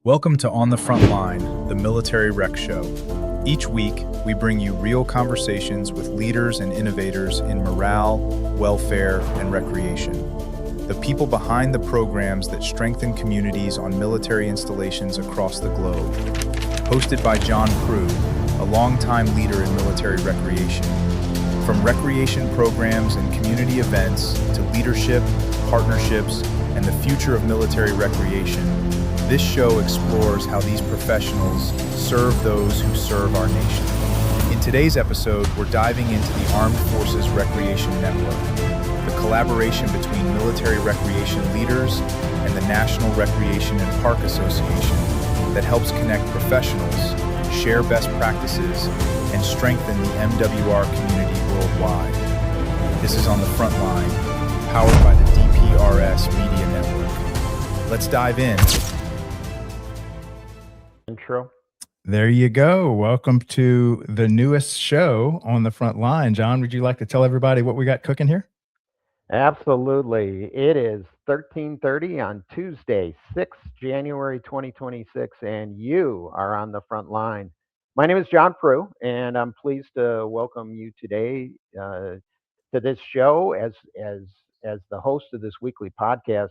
Welcome to On the Front Line, the Military Rec Show. Each week, we bring you real conversations with leaders and innovators in morale, welfare, and recreation. The people behind the programs that strengthen communities on military installations across the globe. Hosted by John Prue, a longtime leader in military recreation. From recreation programs and community events to leadership, partnerships, and the future of military recreation, this show explores how these professionals serve those who serve our nation. In today's episode, we're diving into the Armed Forces Recreation Network, the collaboration between military recreation leaders and the National Recreation and Park Association that helps connect professionals, share best practices, and strengthen the MWR community worldwide. This is On the Front Line, powered by the DPRS Media Network. Let's dive in. Intro. There you go. Welcome to the newest show on the front line. John, would you like to tell everybody what we got cooking here? Absolutely. It is 13:30 on Tuesday, 6th January 2026, and you are on the front line. My name is John Prue, and I'm pleased to welcome you today to this show as the host of this weekly podcast.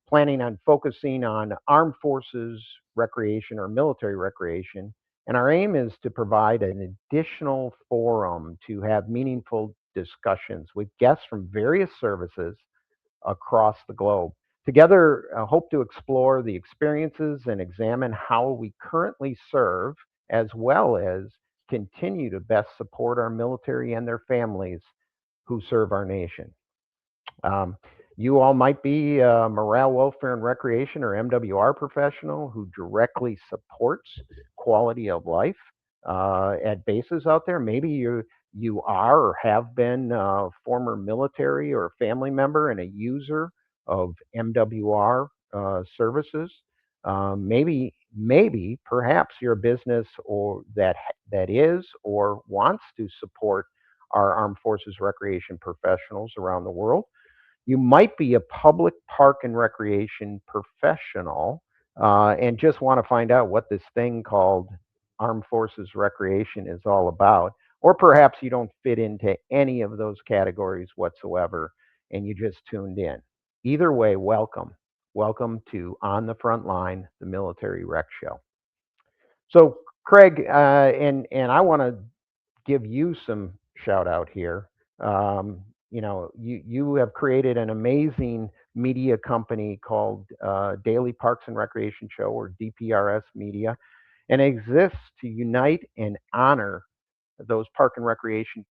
Planning on focusing on armed forces recreation or military recreation. And our aim is to provide an additional forum to have meaningful discussions with guests from various services across the globe. Together, I hope to explore the experiences and examine how we currently serve, as well as continue to best support our military and their families who serve our nation. You all might be a morale, welfare, and recreation or MWR professional who directly supports quality of life at bases out there. Maybe you are or have been a former military or family member and a user of MWR services. Maybe perhaps your business or that is or wants to support our armed forces recreation professionals around the world. You might be a public park and recreation professional and just want to find out what this thing called armed forces recreation is all about. Or perhaps you don't fit into any of those categories whatsoever and you just tuned in. Either way, welcome. Welcome to On the Front Line, the Military Rec Show. So, Craig, and I want to give you some shout out here. You have created an amazing media company called Daily Parks and Recreation Show, or DPRS Media, and it exists to unite and honor those park and recreation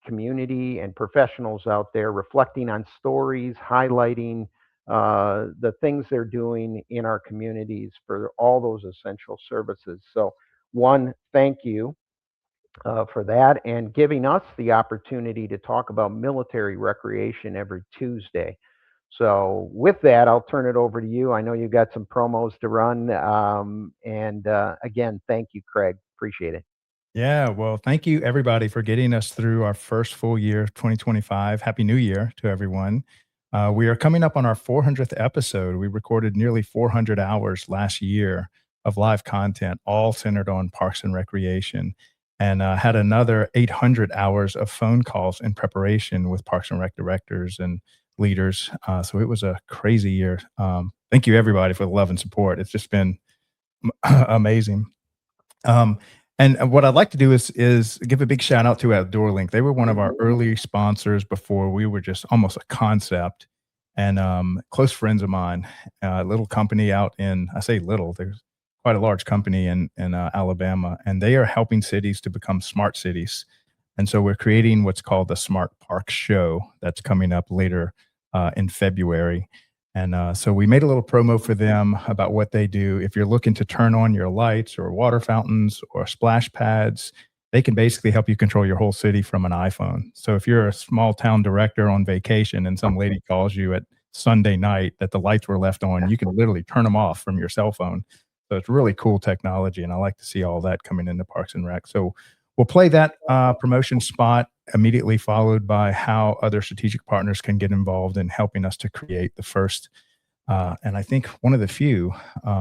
community and professionals out there, reflecting on stories, highlighting the things they're doing in our communities for all those essential services. So, one, thank you for that, and giving us the opportunity to talk about military recreation every Tuesday. So with that, I'll turn it over to you. I know you got some promos to run. Again, thank you, Craig. Appreciate it. Yeah, well, thank you everybody for getting us through our first full year of 2025. Happy New Year to everyone. We are coming up on our 400th episode. We recorded nearly 400 hours last year of live content, all centered on parks and recreation, and had another 800 hours of phone calls in preparation with Parks and Rec directors and leaders. So it was a crazy year. Thank you, everybody, for the love and support. It's just been amazing. And what I'd like to do is give a big shout out to Outdoor Link. They were one of our early sponsors before we were just almost a concept, and close friends of mine, a little company out in, I say little, there's quite a large company in Alabama, and they are helping cities to become smart cities. And so we're creating what's called the Smart Park Show that's coming up later in February. And so we made a little promo for them about what they do. If you're looking to turn on your lights or water fountains or splash pads, they can basically help you control your whole city from an iPhone. So if you're a small town director on vacation and some lady calls you at Sunday night that the lights were left on, you can literally turn them off from your cell phone. So it's really cool technology, and I like to see all that coming into Parks and Rec. So we'll play that promotion spot immediately followed by how other strategic partners can get involved in helping us to create the first and I think one of the few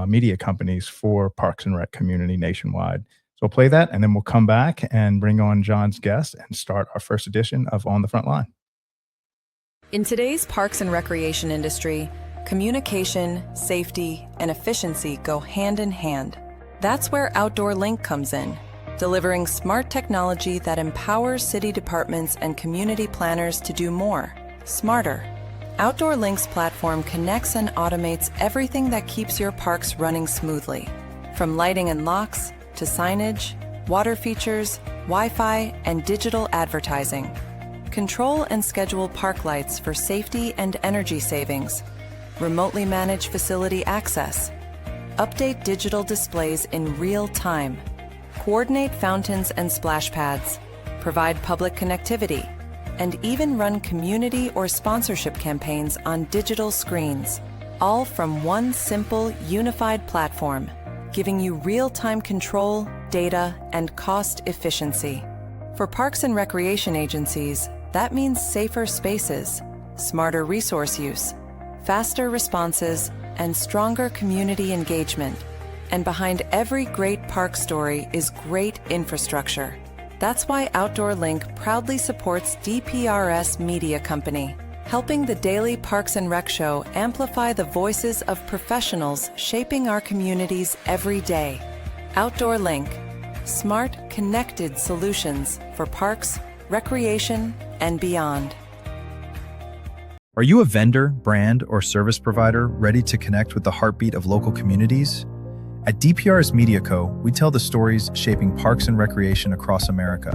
media companies for Parks and Rec community nationwide. So we'll play that, and then we'll come back and bring on John's guest and start our first edition of On the Front Line. In today's parks and recreation industry, communication, safety, and efficiency go hand in hand. That's where Outdoor Link comes in, delivering smart technology that empowers city departments and community planners to do more, smarter. Outdoor Link's platform connects and automates everything that keeps your parks running smoothly, from lighting and locks to signage, water features, Wi-Fi, and digital advertising. Control and schedule park lights for safety and energy savings, remotely manage facility access, update digital displays in real time, coordinate fountains and splash pads, provide public connectivity, and even run community or sponsorship campaigns on digital screens, all from one simple, unified platform, giving you real-time control, data, and cost efficiency. For parks and recreation agencies, that means safer spaces, smarter resource use, faster responses, and stronger community engagement. And behind every great park story is great infrastructure. That's why Outdoor Link proudly supports DPRS Media Company, helping the daily Parks and Rec show amplify the voices of professionals shaping our communities every day. Outdoor Link, smart, connected solutions for parks, recreation, and beyond. Are you a vendor, brand, or service provider ready to connect with the heartbeat of local communities? At DPRS Media Co., we tell the stories shaping parks and recreation across America.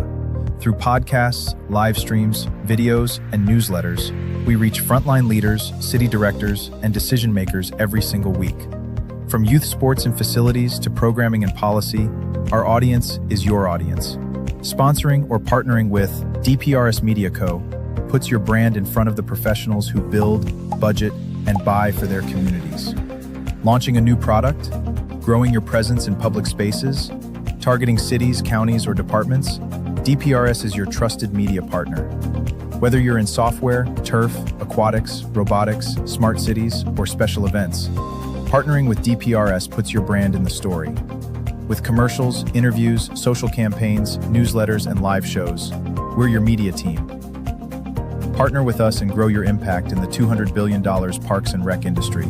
Through podcasts, live streams, videos, and newsletters, we reach frontline leaders, city directors, and decision makers every single week. From youth sports and facilities to programming and policy, our audience is your audience. Sponsoring or partnering with DPRS Media Co. puts your brand in front of the professionals who build, budget, and buy for their communities. Launching a new product, growing your presence in public spaces, targeting cities, counties, or departments, DPRS is your trusted media partner. Whether you're in software, turf, aquatics, robotics, smart cities, or special events, partnering with DPRS puts your brand in the story. With commercials, interviews, social campaigns, newsletters, and live shows, we're your media team. Partner with us and grow your impact in the $200 billion parks and rec industry.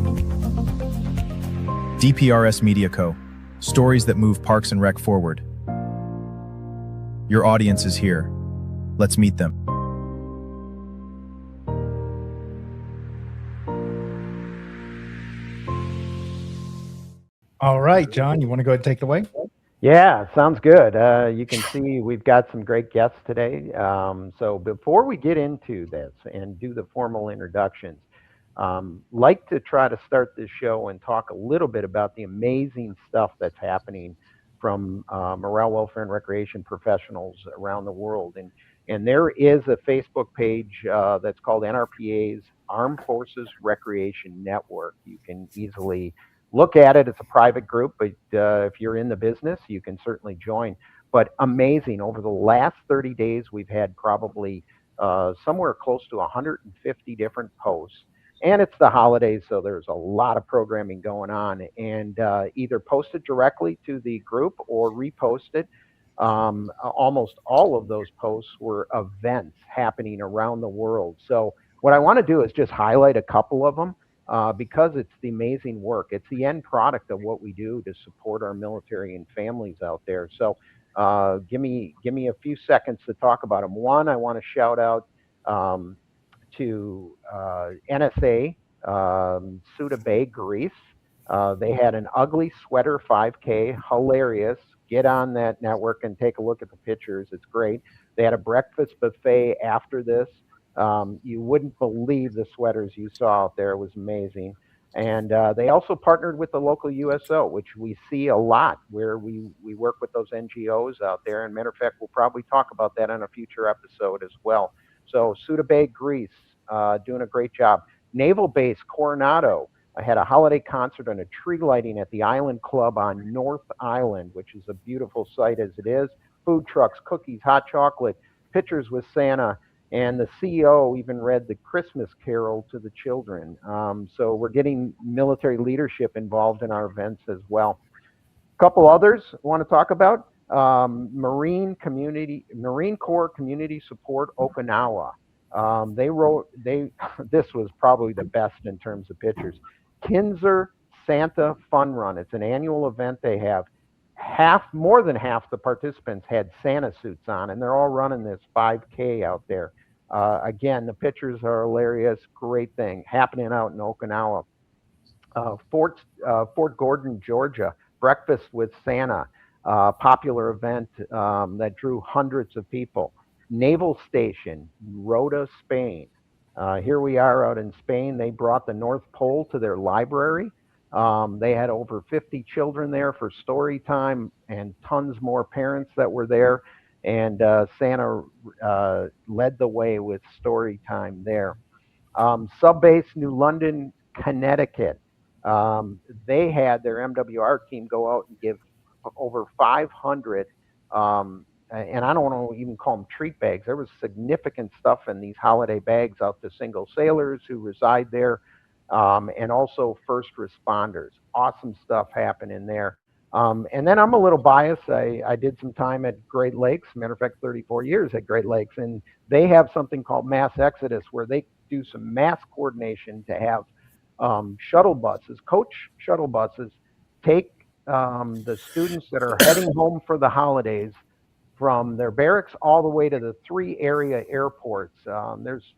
DPRS Media Co. Stories that move parks and rec forward. Your audience is here. Let's meet them. All right, John, you want to go ahead and take it away? Yeah, sounds good. You can see we've got some great guests today. So before we get into this and do the formal introductions, like to try to start this show and talk a little bit about the amazing stuff that's happening from morale, welfare, and recreation professionals around the world. And there is a Facebook page that's called NRPA's Armed Forces Recreation Network. You can easily look at it. It's a private group, but if you're in the business, you can certainly join. But amazing, over the last 30 days, we've had probably somewhere close to 150 different posts. And it's the holidays, so there's a lot of programming going on. And either posted directly to the group or reposted. Almost all of those posts were events happening around the world. So what I want to do is just highlight a couple of them. Because it's the amazing work. It's the end product of what we do to support our military and families out there. So give me a few seconds to talk about them. One, I want to shout out to NSA, Suda Bay, Greece. They had an ugly sweater 5K, hilarious. Get on that network and take a look at the pictures. It's great. They had a breakfast buffet after this. You wouldn't believe the sweaters you saw out there. It was amazing. And they also partnered with the local USO, which we see a lot where we work with those NGOs out there. And matter of fact, we'll probably talk about that on a future episode as well. So Suda Bay, Greece, doing a great job. Naval Base, Coronado. I had a holiday concert and a tree lighting at the Island Club on North Island, which is a beautiful site as it is. Food trucks, cookies, hot chocolate, pictures with Santa. And the CEO even read the Christmas Carol to the children. So we're getting military leadership involved in our events as well. A couple others I want to talk about. Marine Corps Community Support Okinawa. This was probably the best in terms of pictures. Kinzer Santa Fun Run. It's an annual event they have. More than half the participants had Santa suits on, and they're all running this 5K out there. Again, the pictures are hilarious. Great thing happening out in Okinawa. Fort Gordon, Georgia, Breakfast with Santa, popular event that drew hundreds of people. Naval Station, Rota, Spain. Here we are out in Spain. They brought the North Pole to their library. They had over 50 children there for story time and tons more parents that were there. And Santa led the way with story time there. Subbase New London, Connecticut. They had their MWR team go out and give over 500, and I don't want to even call them treat bags. There was significant stuff in these holiday bags out to single sailors who reside there, and also first responders. Awesome stuff happening there. And then I'm a little biased. I did some time at Great Lakes. Matter of fact, 34 years at Great Lakes, and they have something called Mass Exodus, where they do some mass coordination to have shuttle buses, coach shuttle buses, take the students that are heading home for the holidays from their barracks all the way to the 3 area airports. There's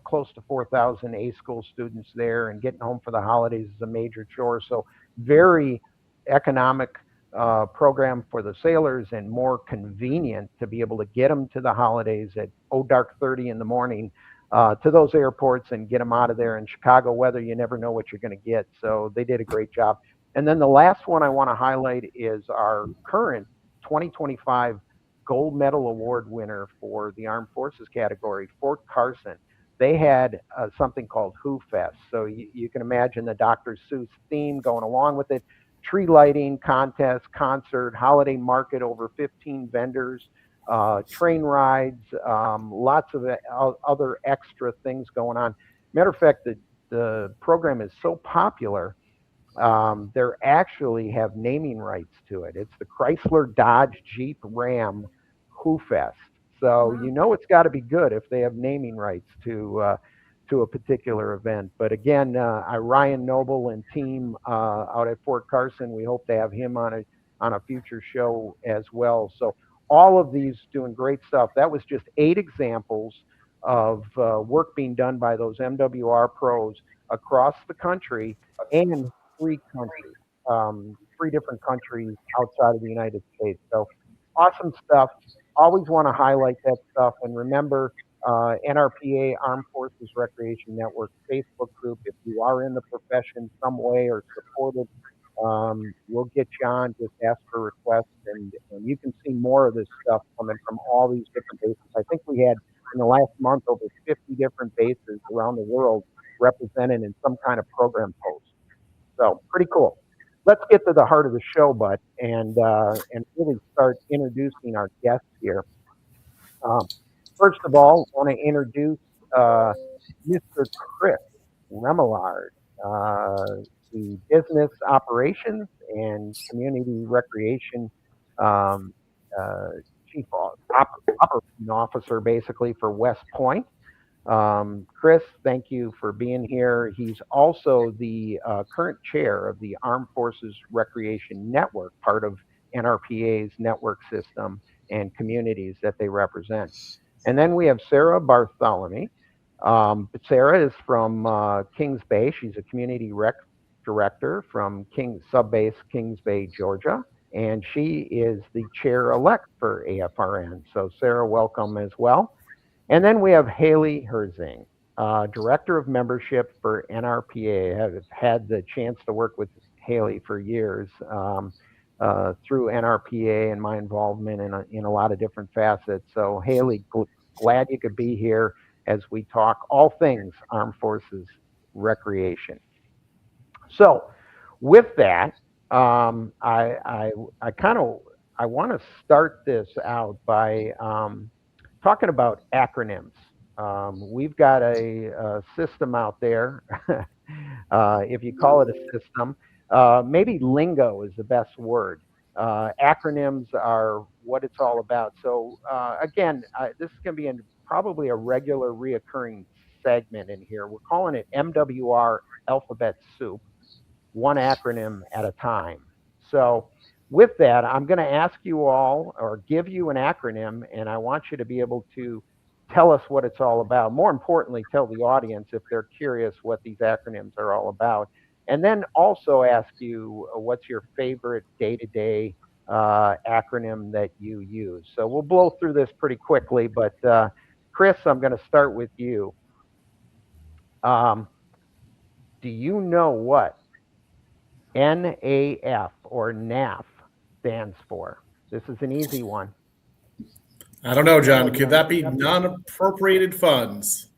close to 4,000 A school students there, and getting home for the holidays is a major chore. So very economic program for the sailors, and more convenient to be able to get them to the holidays at dark 30 in the morning to those airports and get them out of there. In Chicago weather, you never know what you're going to get. So they did a great job. And then the last one I want to highlight is our current 2025 Gold Medal Award winner for the Armed Forces category, Fort Carson. They had something called Who Fest. So you can imagine the Dr. Seuss theme going along with it. Tree lighting, contest, concert, holiday market, over 15 vendors, train rides, lots of other extra things going on. Matter of fact, the program is so popular, they actually have naming rights to it. It's the Chrysler Dodge Jeep Ram Who Fest. So it's got to be good if they have naming rights to a particular event. But again, Ryan Noble and team out at Fort Carson, we hope to have him on a future show as well. So all of these doing great stuff. That was just 8 examples of work being done by those MWR pros across the country, and 3 countries, 3 different countries outside of the United States. So awesome stuff. Always want to highlight that stuff. And remember, NRPA, Armed Forces Recreation Network Facebook group. If you are in the profession some way or supported, we'll get you on. Just ask for requests, and you can see more of this stuff coming from all these different bases. I think we had in the last month over 50 different bases around the world represented in some kind of program post. So pretty cool. Let's get to the heart of the show, bud, and really start introducing our guests here. First of all, I want to introduce Mr. Chris Remillard, the Business Operations and Community Recreation Chief Operating Officer, basically, for West Point. Chris, thank you for being here. He's also the current chair of the Armed Forces Recreation Network, part of NRPA's network system and communities that they represent. And then we have Sarah Barthelemy. Sarah is from Kings Bay. She's a community rec director from Subbase Kings Bay, Georgia. And she is the chair-elect for AFRN. So Sarah, welcome as well. And then we have Haley Herzing, Director of Membership for NRPA. I've had the chance to work with Haley for years through NRPA and my involvement in a lot of different facets. So Haley, glad you could be here as we talk all things Armed Forces Recreation. So with that, I want to start this out by talking about acronyms. We've got a system out there, if you call it a system. Maybe lingo is the best word. Acronyms are what it's all about. So again, this is going to be probably a regular reoccurring segment in here. We're calling it MWR Alphabet Soup, one acronym at a time. So with that, I'm going to ask you all or give you an acronym, and I want you to be able to tell us what it's all about. More importantly, tell the audience if they're curious what these acronyms are all about. And then also ask you what's your favorite day-to-day acronym that you use. So we'll blow through this pretty quickly, but Chris, I'm going to start with you. Do you know what NAF or NAF stands for? This is an easy one. I don't know, John. Could that be non-appropriated funds?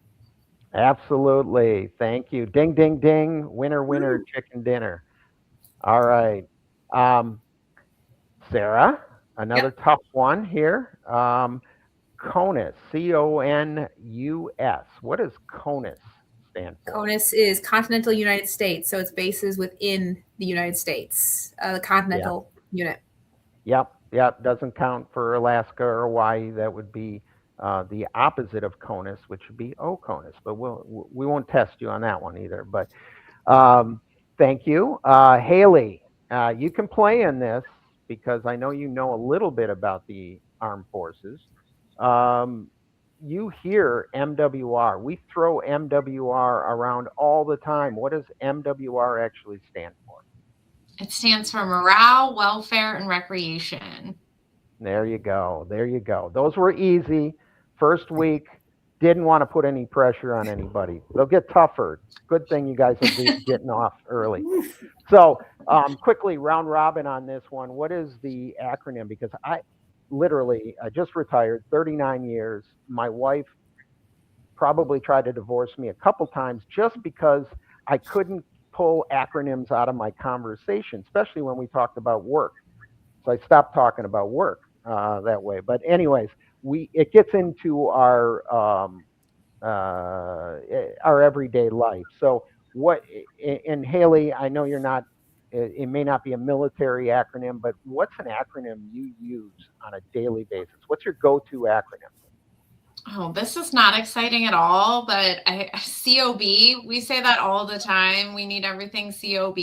Absolutely. Thank you. Ding, ding, ding. Winner, winner, chicken dinner. All right. Sarah, another tough one here. CONUS, CONUS. What does CONUS stand for? CONUS is Continental United States, so it's bases within the United States, the Continental Unit. Yep. Doesn't count for Alaska or Hawaii. That would be the opposite of CONUS, which would be OCONUS. But we won't test you on that one either. But thank you. Haley, you can play in this because I know you know a little bit about the armed forces. You hear MWR. We throw MWR around all the time. What does MWR actually stand for? It stands for Morale, Welfare, and Recreation. There you go. Those were easy. First week, didn't want to put any pressure on anybody. They'll get tougher. Good thing you guys are getting off early. So quickly, round robin on this one. What is the acronym? Because I just retired, 39 years. My wife probably tried to divorce me a couple times just because I couldn't pull acronyms out of my conversation, especially when we talked about work. So I stopped talking about work that way. But anyways, it gets into our everyday life. So and Haley, I know you're not, it may not be a military acronym, but what's an acronym you use on a daily basis? What's your go-to acronym? Oh, this is not exciting at all, but COB, we say that all the time. We need everything COB.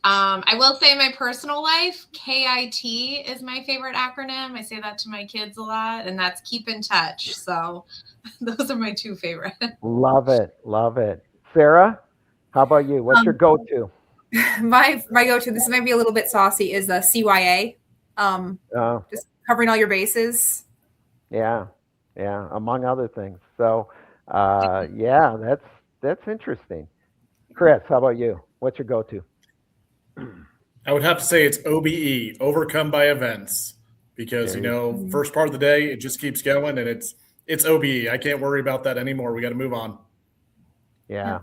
I will say in my personal life, KIT is my favorite acronym. I say that to my kids a lot, and that's keep in touch. So those are my two favorites. Love it. Sarah, how about you? What's your go-to? My go-to, this might be a little bit saucy, is the CYA. Just covering all your bases. Yeah, among other things. So, that's interesting. Chris, how about you? What's your go-to? I would have to say it's OBE, overcome by events, because first part of the day it just keeps going, and it's OBE. I can't worry about that anymore. We got to move on. Yeah.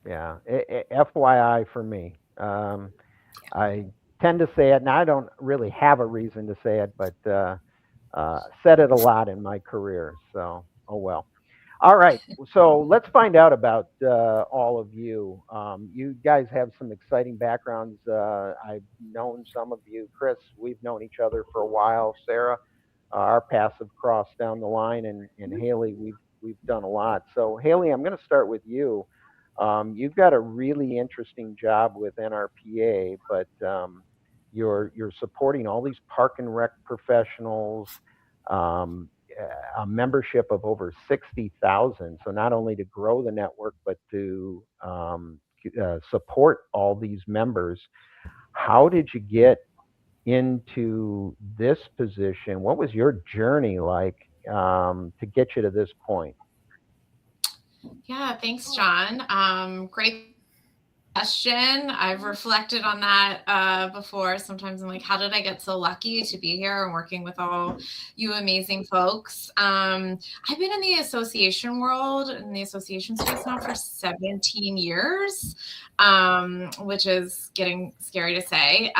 FYI for me, I tend to say it, and I don't really have a reason to say it, but said it a lot in my career. So, oh well. All right. So let's find out about all of you. You guys have some exciting backgrounds. I've known some of you. Chris, we've known each other for a while. Sarah, our paths have crossed down the line, and Haley, we've done a lot. So Haley, I'm going to start with you. You've got a really interesting job with NRPA, but you're supporting all these park and rec professionals, a membership of over 60,000. So not only to grow the network, but to support all these members. How did you get into this position? What was your journey like to get you to this point? Yeah, thanks, John. Great question. I've reflected on that before. Sometimes I'm like, how did I get so lucky to be here and working with all you amazing folks? I've been in the association world, in the association space now for 17 years, which is getting scary to say.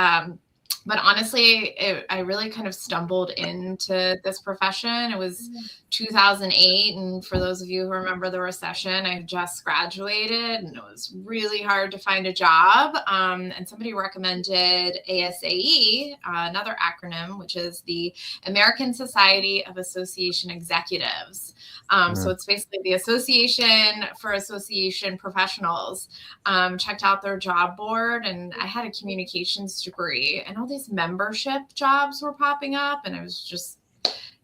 But honestly, I really kind of stumbled into this profession. It was 2008. And for those of you who remember the recession, I just graduated and it was really hard to find a job. And somebody recommended ASAE, another acronym, which is the American Society of Association Executives. So it's basically the Association for Association Professionals. Checked out their job board, and I had a communications degree, and all these membership jobs were popping up, and I was just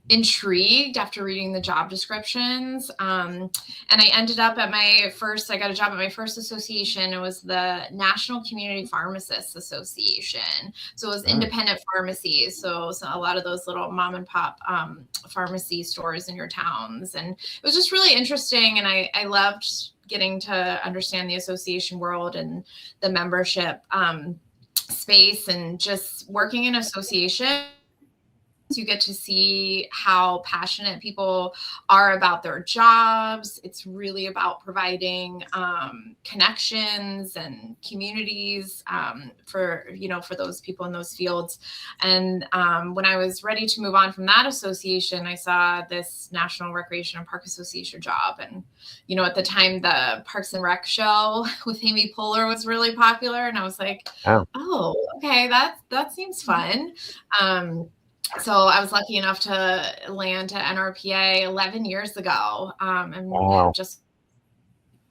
intrigued after reading the job descriptions. And I ended up at I got a job at my first association. It was the National Community Pharmacists Association. So it was independent pharmacies. So a lot of those little mom and pop pharmacy stores in your towns. And it was just really interesting. And I loved getting to understand the association world and the membership space, and just working in association. You get to see how passionate people are about their jobs. It's really about providing connections and communities for those people in those fields. And when I was ready to move on from that association, I saw this National Recreation and Park Association job. And, at the time, the Parks and Rec show with Amy Poehler was really popular. And I was like, oh, okay, that seems fun. So I was lucky enough to land at NRPA 11 years ago, and just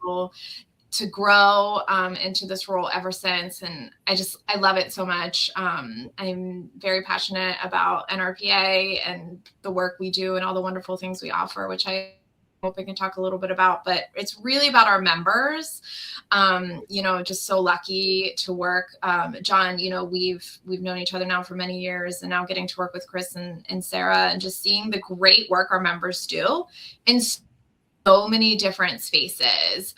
to grow into this role ever since. And I love it so much. I'm very passionate about NRPA and the work we do and all the wonderful things we offer, which I hope I can talk a little bit about, but it's really about our members. Just so lucky to work. John, we've known each other now for many years, and now getting to work with Chris and Sarah, and just seeing the great work our members do in so many different spaces.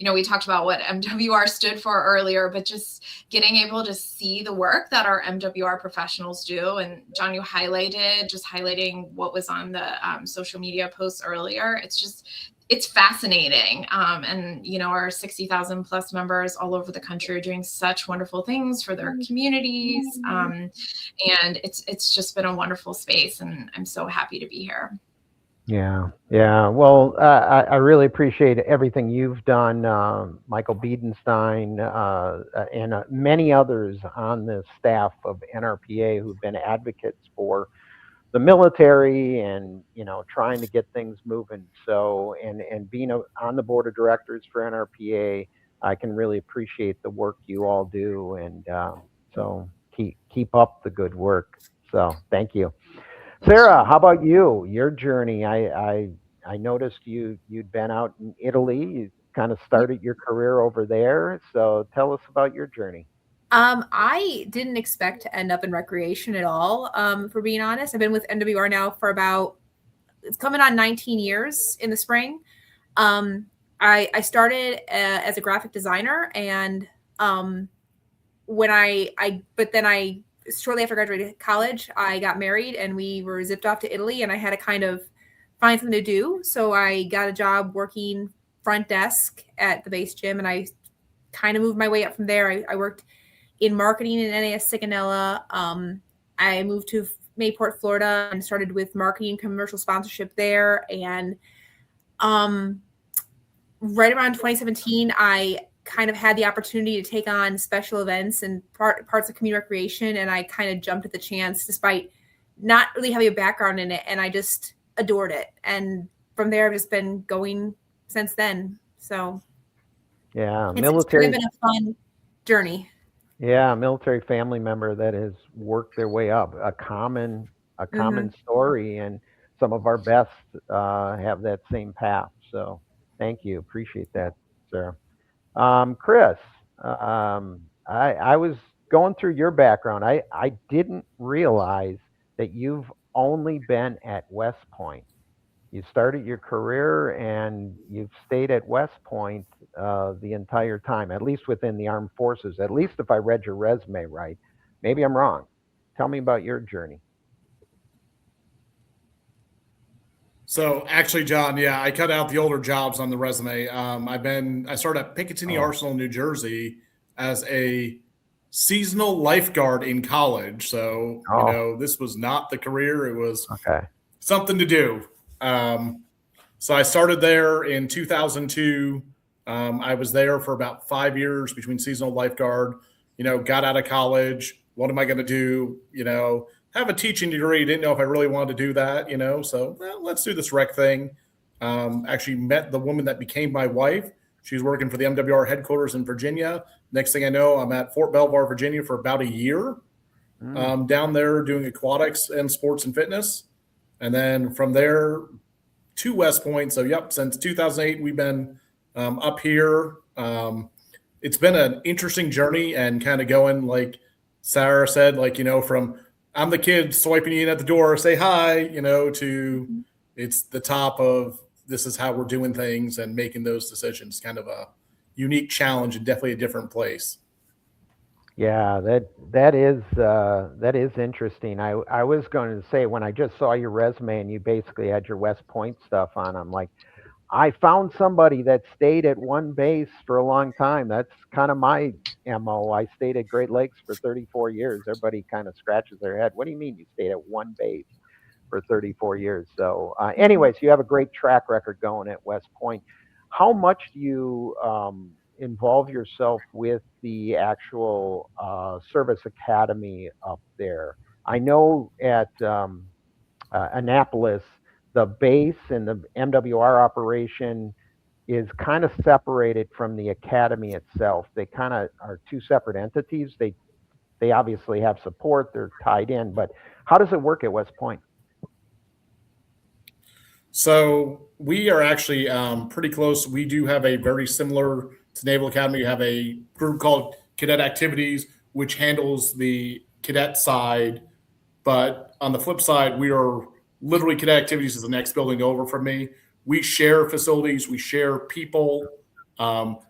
We talked about what MWR stood for earlier, but just getting able to see the work that our MWR professionals do. And John, you highlighting what was on the social media posts earlier. It's fascinating. And our 60,000 plus members all over the country are doing such wonderful things for their communities. And it's just been a wonderful space, and I'm so happy to be here. Yeah. Well, I really appreciate everything you've done, Michael Biedenstein, and many others on the staff of NRPA who've been advocates for the military and, trying to get things moving. So, and being on the board of directors for NRPA, I can really appreciate the work you all do. And so keep up the good work. So thank you. Sarah, how about you? Your journey. I noticed you'd been out in Italy. You kind of started your career over there. So tell us about your journey. I didn't expect to end up in recreation at all. For being honest, I've been with NWR now for it's coming on 19 years in the spring. I started as a graphic designer, and shortly after graduating college, I got married and we were zipped off to Italy, and I had to kind of find something to do. So I got a job working front desk at the base gym, and I kind of moved my way up from there. I worked in marketing in NAS Sigonella. I moved to Mayport, Florida, and started with marketing commercial sponsorship there. And right around 2017, I kind of had the opportunity to take on special events and parts of community recreation, and I kind of jumped at the chance despite not really having a background in it, and I just adored it. And from there, I've just been going since then. So yeah, it's really been a fun journey. Yeah, a military family member that has worked their way up, a common story, and some of our best have that same path. So thank you. Appreciate that, Sarah. Chris, I was going through your background. I didn't realize that you've only been at West Point. You started your career and you've stayed at West Point the entire time, at least within the armed forces, at least if I read your resume right. Maybe I'm wrong. Tell me about your journey. So actually, John, I cut out the older jobs on the resume. I started at Picatinny Arsenal, New Jersey as a seasonal lifeguard in college. So, Oh. this was not the career. It was Okay. something to do. So I started there in 2002. I was there for about 5 years between seasonal lifeguard, got out of college. What am I going to do? Have a teaching degree. Didn't know if I really wanted to do that, so let's do this rec thing. Actually met the woman that became my wife. She was working for the MWR headquarters in Virginia. Next thing I know, I'm at Fort Belvoir, Virginia for about a year, down there doing aquatics and sports and fitness. And then from there to West Point. So, since 2008, we've been up here. It's been an interesting journey and kind of going, like Sarah said, from I'm the kid swiping you in at the door, say hi, to it's the top of this is how we're doing things and making those decisions. Kind of a unique challenge and definitely a different place. Yeah, that is interesting. I was going to say, when I just saw your resume and you basically had your West Point stuff on, I'm like, I found somebody that stayed at one base for a long time. That's kind of my MO. I stayed at Great Lakes for 34 years. Everybody kind of scratches their head. What do you mean you stayed at one base for 34 years? So anyways, you have a great track record going at West Point. How much do you involve yourself with the actual service academy up there? I know at Annapolis, the base and the MWR operation is kind of separated from the academy itself. They kind of are two separate entities. They obviously have support, they're tied in, but how does it work at West Point? So we are actually pretty close. We do have a very similar to Naval Academy. We have a group called Cadet Activities, which handles the cadet side. But on the flip side, we are literally Cadet Activities is the next building over from me. We share facilities. We share people.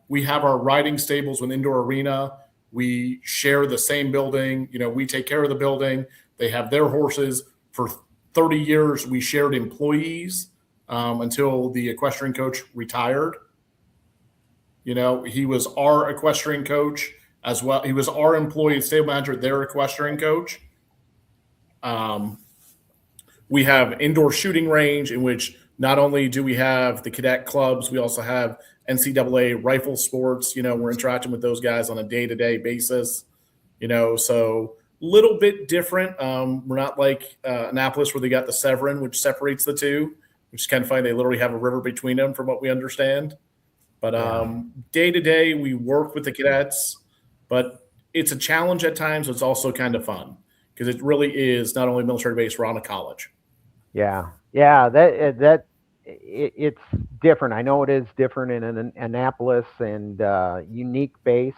We have our riding stables with indoor arena. We share the same building. We take care of the building. They have their horses. For 30 years, we shared employees until the equestrian coach retired. He was our equestrian coach as well. He was our employee stable manager, their equestrian coach. We have indoor shooting range in which not only do we have the cadet clubs, we also have NCAA rifle sports. We're interacting with those guys on a day-to-day basis. So a little bit different. We're not like Annapolis where they got the Severn, which separates the two, which is kind of funny. They literally have a river between them from what we understand. But day-to-day, we work with the cadets, but it's a challenge at times. It's also kind of fun because it really is not only military base, we're on a college. Yeah, it's different. I know it is different in an Annapolis and unique base,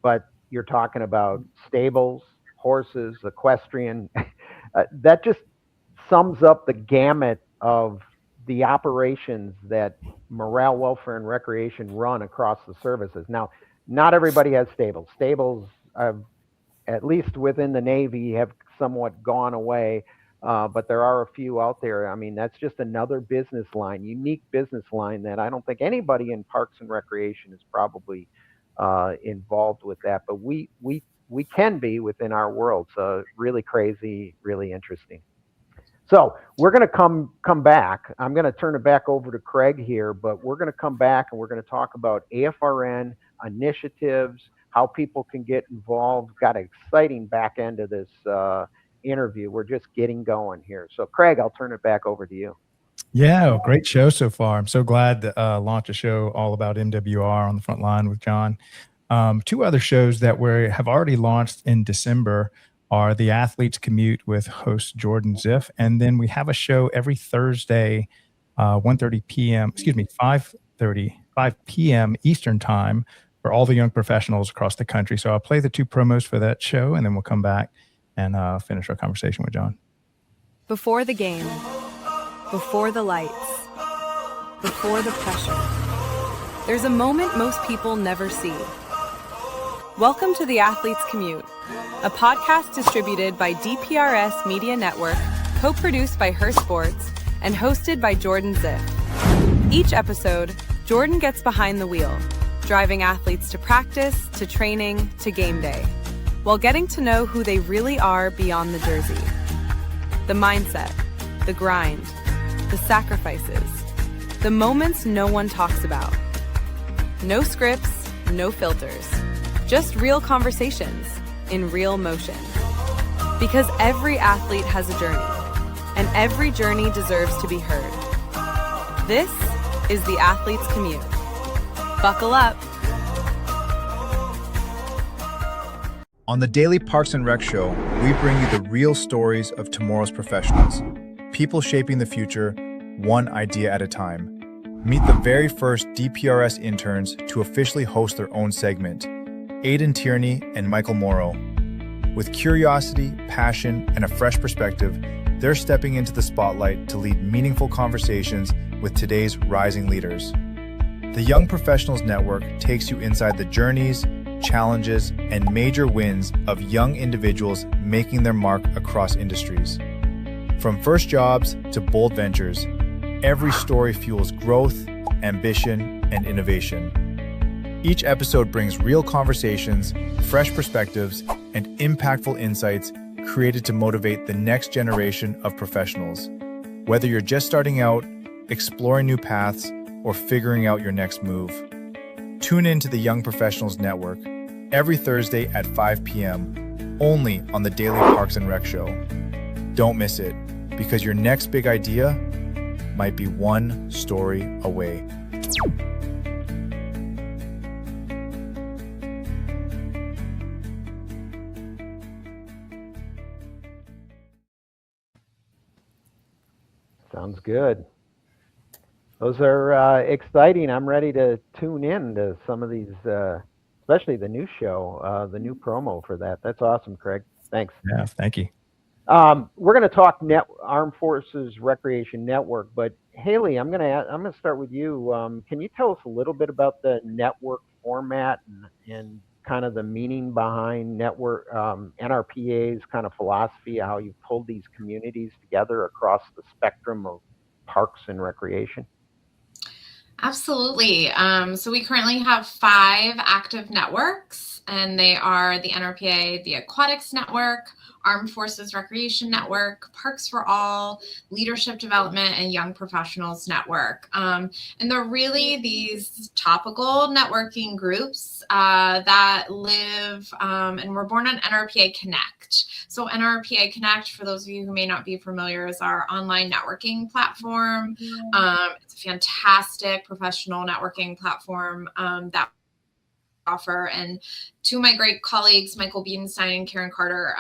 but you're talking about stables, horses, equestrian. That just sums up the gamut of the operations that morale, welfare, and recreation run across the services. Now, not everybody has stables. Stables, at least within the Navy, have somewhat gone away. But there are a few out there. I mean, that's just another business line, unique business line that I don't think anybody in Parks and Recreation is probably involved with that. But we can be within our world. So really crazy, really interesting. So we're going to come back. I'm going to turn it back over to Craig here, but we're going to come back and we're going to talk about AFRN initiatives, how people can get involved. Got an exciting back end of this interview. We're just getting going here. So Craig, I'll turn it back over to you. Yeah, great show so far. I'm so glad to launch a show all about MWR on the front line with John. Two other shows that have already launched in December are The Athletes Commute with host Jordan Ziff. And then we have a show every Thursday, 5 p.m. Eastern time for all the young professionals across the country. So I'll play the two promos for that show, and then we'll come back and finish our conversation with John. Before the game, before the lights, before the pressure, there's a moment most people never see. Welcome to The Athletes Commute, a podcast distributed by DPRS Media Network, co-produced by Her Sports, and hosted by Jordan Ziff. Each episode, Jordan gets behind the wheel, driving athletes to practice, to training, to game day. while getting to know who they really are beyond the jersey. The mindset, the grind, the sacrifices, the moments no one talks about. No scripts, no filters, just real conversations in real motion. Because every athlete has a journey, and every journey deserves to be heard. This is the Athlete's Commute. Buckle up. On the Daily Parks and Rec Show, we bring you the real stories of tomorrow's professionals, people shaping the future, one idea at a time. Meet the very first DPRS interns to officially host their own segment, Aidan Tierney and Michael Morrow. With curiosity, passion, and a fresh perspective, they're stepping into the spotlight to lead meaningful conversations with today's rising leaders. The Young Professionals Network takes you inside the journeys, challenges, and major wins of young individuals making their mark across industries. From first jobs to bold ventures, every story fuels growth, ambition, and innovation. Each episode brings real conversations, fresh perspectives, and impactful insights created to motivate the next generation of professionals. Whether you're just starting out, exploring new paths, or figuring out your next move. Tune in to the Young Professionals Network every Thursday at 5 p.m. only on the Daily Parks and Rec Show. Don't miss it, because your next big idea might be one story away. Sounds good. Those are exciting. I'm ready to tune in to some of these, especially the new show, the new promo for that. That's awesome, Craig. Thanks. Yeah, thank you. We're going to talk Armed Forces Recreation Network, but Haley, I'm going to start with you. Can you tell us a little bit about the network format and kind of the meaning behind network NRPA's kind of philosophy, how you pulled these communities together across the spectrum of parks and recreation? Absolutely. So we currently have 5 active networks, and they are the NRPA, the Aquatics Network, Armed Forces Recreation Network, Parks for All, Leadership Development, and Young Professionals Network. And they're really these topical networking groups that live and were born on NRPA Connect. So NRPA Connect, for those of you who may not be familiar, is our online networking platform. It's a fantastic professional networking platform that offer, and 2 of my great colleagues, Michael Biedenstein and Karen Carter,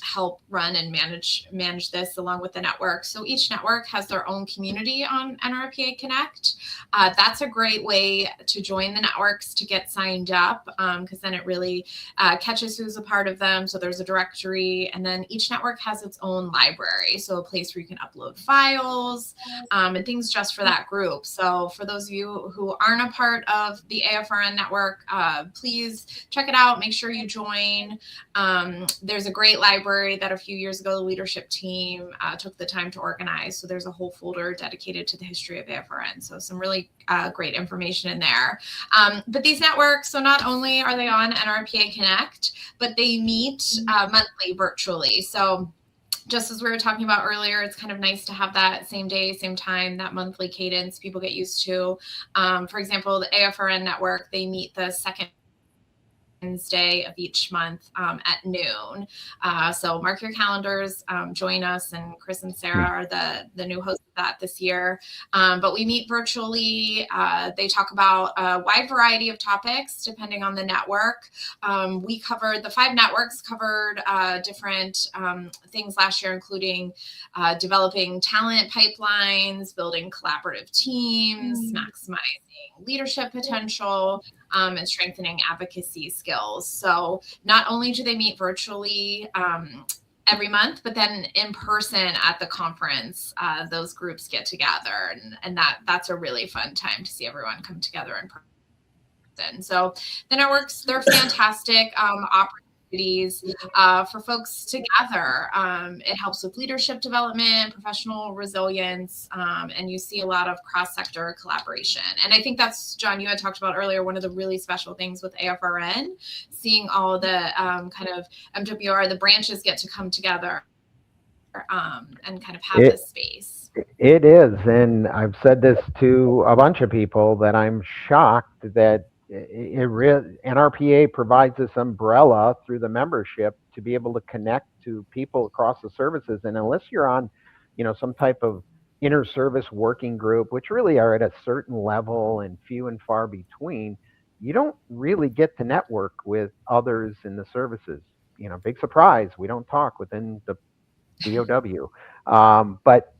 help run and manage this along with the network. So each network has their own community on NRPA Connect. That's a great way to join the networks to get signed up, because then it really catches who's a part of them. So there's a directory, and then each network has its own library. So a place where you can upload files and things just for that group. So for those of you who aren't a part of the AFRN network, please check it out. Make sure you join. There's a great library that a few years ago the leadership team took the time to organize. So there's a whole folder dedicated to the history of AFRN. So some really great information in there. But these networks, so not only are they on NRPA Connect, but they meet monthly virtually. So just as we were talking about earlier, it's kind of nice to have that same day, same time, that monthly cadence people get used to. For example, the AFRN network, they meet the second Wednesday of each month at noon. So mark your calendars, join us, and Chris and Sarah are the new hosts of that this year. But we meet virtually. They talk about a wide variety of topics depending on the network. The 5 networks covered different things last year, including developing talent pipelines, building collaborative teams, maximizing leadership potential, and strengthening advocacy skills. So not only do they meet virtually every month, but then in person at the conference, those groups get together, and that's a really fun time to see everyone come together in person. So the networks, they're fantastic opportunities for folks together. It helps with leadership development, professional resilience, and you see a lot of cross-sector collaboration. And I think that's, John, you had talked about earlier, one of the really special things with AFRN, seeing all the kind of MWR, the branches get to come together and kind of have this space. It is, and I've said this to a bunch of people, that I'm shocked that NRPA provides this umbrella through the membership to be able to connect to people across the services. And unless you're on, some type of inter-service working group, which really are at a certain level and few and far between, you don't really get to network with others in the services. Big surprise, we don't talk within the DOW. But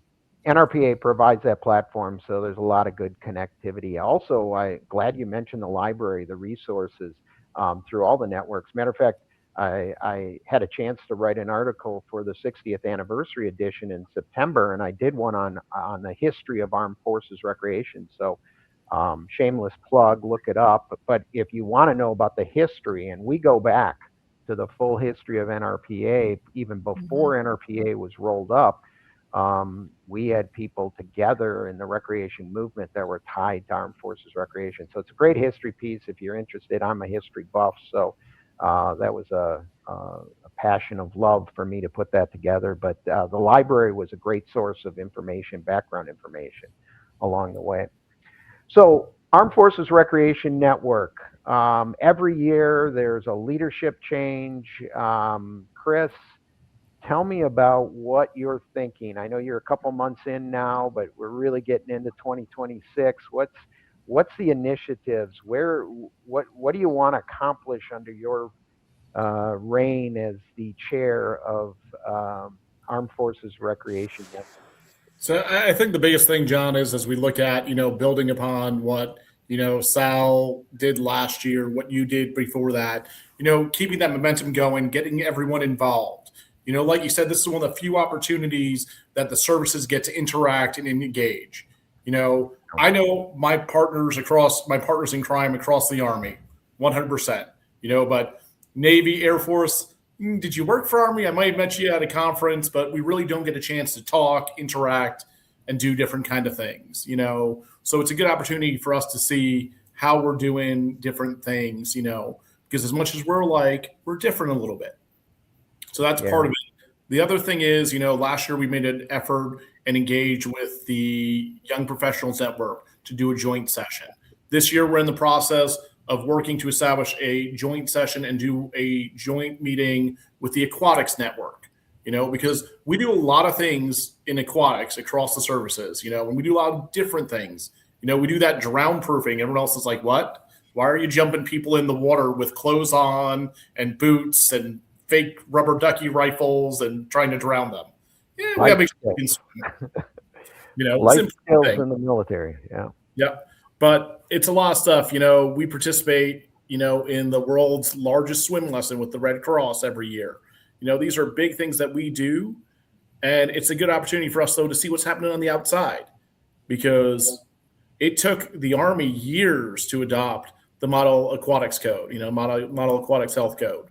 NRPA provides that platform, so there's a lot of good connectivity. Also, I'm glad you mentioned the library, the resources through all the networks. Matter of fact, I had a chance to write an article for the 60th anniversary edition in September, and I did one on the history of Armed Forces Recreation. So shameless plug, look it up. But if you want to know about the history, and we go back to the full history of NRPA, even before NRPA was rolled up, we had people together in the recreation movement that were tied to Armed Forces Recreation. So it's a great history piece if you're interested. I'm a history buff, so that was a passion of love for me to put that together. But the library was a great source of information, background information along the way. So Armed Forces Recreation Network. Every year there's a leadership change. Chris, tell me about what you're thinking. I know you're a couple months in now, but we're really getting into 2026. What's the initiatives? What do you want to accomplish under your reign as the chair of Armed Forces Recreation Network? So I think the biggest thing, John, is as we look at, building upon what, Sal did last year, what you did before that, keeping that momentum going, getting everyone involved. Like you said, this is one of the few opportunities that the services get to interact and engage. I know my partners in crime across the Army, 100%, but Navy, Air Force, did you work for Army? I might have met you at a conference, but we really don't get a chance to talk, interact, and do different kind of things, So it's a good opportunity for us to see how we're doing different things, because as much as we're alike, we're different a little bit. So that's part of it. The other thing is, last year we made an effort and engaged with the Young Professionals Network to do a joint session. This year we're in the process of working to establish a joint session and do a joint meeting with the Aquatics Network, because we do a lot of things in aquatics across the services, and we do a lot of different things. We do that drown proofing. Everyone else is like, what? Why are you jumping people in the water with clothes on and boots and fake rubber ducky rifles and trying to drown them? Yeah, we have experience. Life skills in the military. Yeah. Yep. But it's a lot of stuff. We participate, in the world's largest swim lesson with the Red Cross every year. These are big things that we do. And it's a good opportunity for us, though, to see what's happening on the outside, because it took the Army years to adopt the Model Aquatics Code, Model Aquatics Health Code.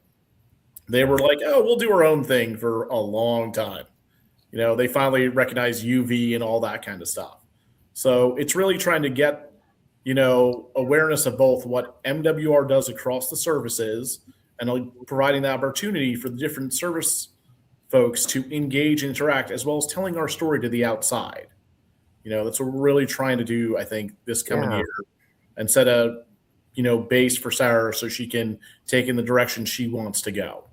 They were like, oh, we'll do our own thing for a long time. They finally recognized UV and all that kind of stuff. So it's really trying to get, awareness of both what MWR does across the services and providing the opportunity for the different service folks to engage and interact, as well as telling our story to the outside. That's what we're really trying to do, I think, this coming year, and set a, base for Sarah so she can take in the direction she wants to go.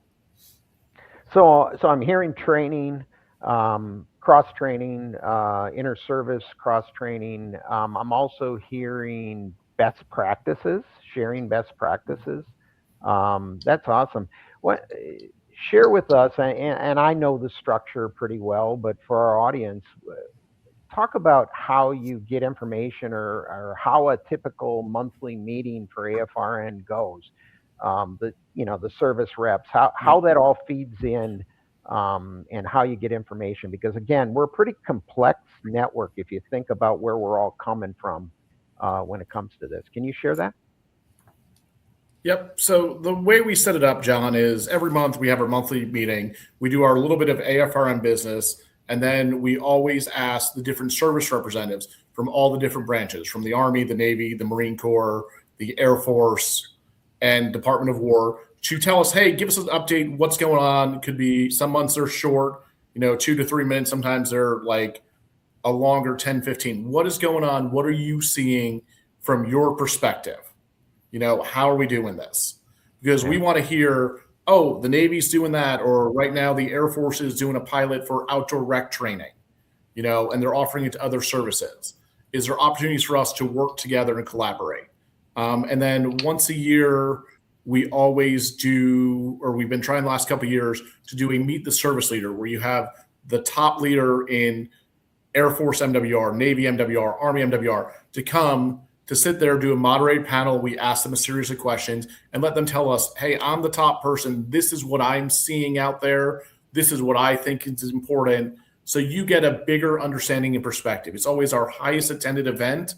So I'm hearing training, cross-training, inter-service cross-training. I'm also hearing best practices, sharing best practices. That's awesome. Share with us, and I know the structure pretty well, but for our audience, talk about how you get information or how a typical monthly meeting for AFRN goes. The service reps, how that all feeds in, and how you get information, because again, we're a pretty complex network if you think about where we're all coming from when it comes to this. Can you share that? Yep. So the way we set it up, John, is every month we have our monthly meeting. We do our little bit of AFRN business, and then we always ask the different service representatives from all the different branches, from the Army, the Navy, the Marine Corps, the Air Force, and Department of War, to tell us, hey, give us an update. What's going on? It could be some months they're short, 2 to 3 minutes. Sometimes they're like a longer 10, 15. What is going on? What are you seeing from your perspective? How are we doing this? Because we want to hear, oh, the Navy's doing that, or right now the Air Force is doing a pilot for outdoor rec training, and they're offering it to other services. Is there opportunities for us to work together and collaborate? And then once a year, we always do, or we've been trying the last couple of years to do a meet the service leader, where you have the top leader in Air Force MWR, Navy MWR, Army MWR to come to sit there, do a moderated panel. We ask them a series of questions and let them tell us, hey, I'm the top person. This is what I'm seeing out there. This is what I think is important. So you get a bigger understanding and perspective. It's always our highest attended event.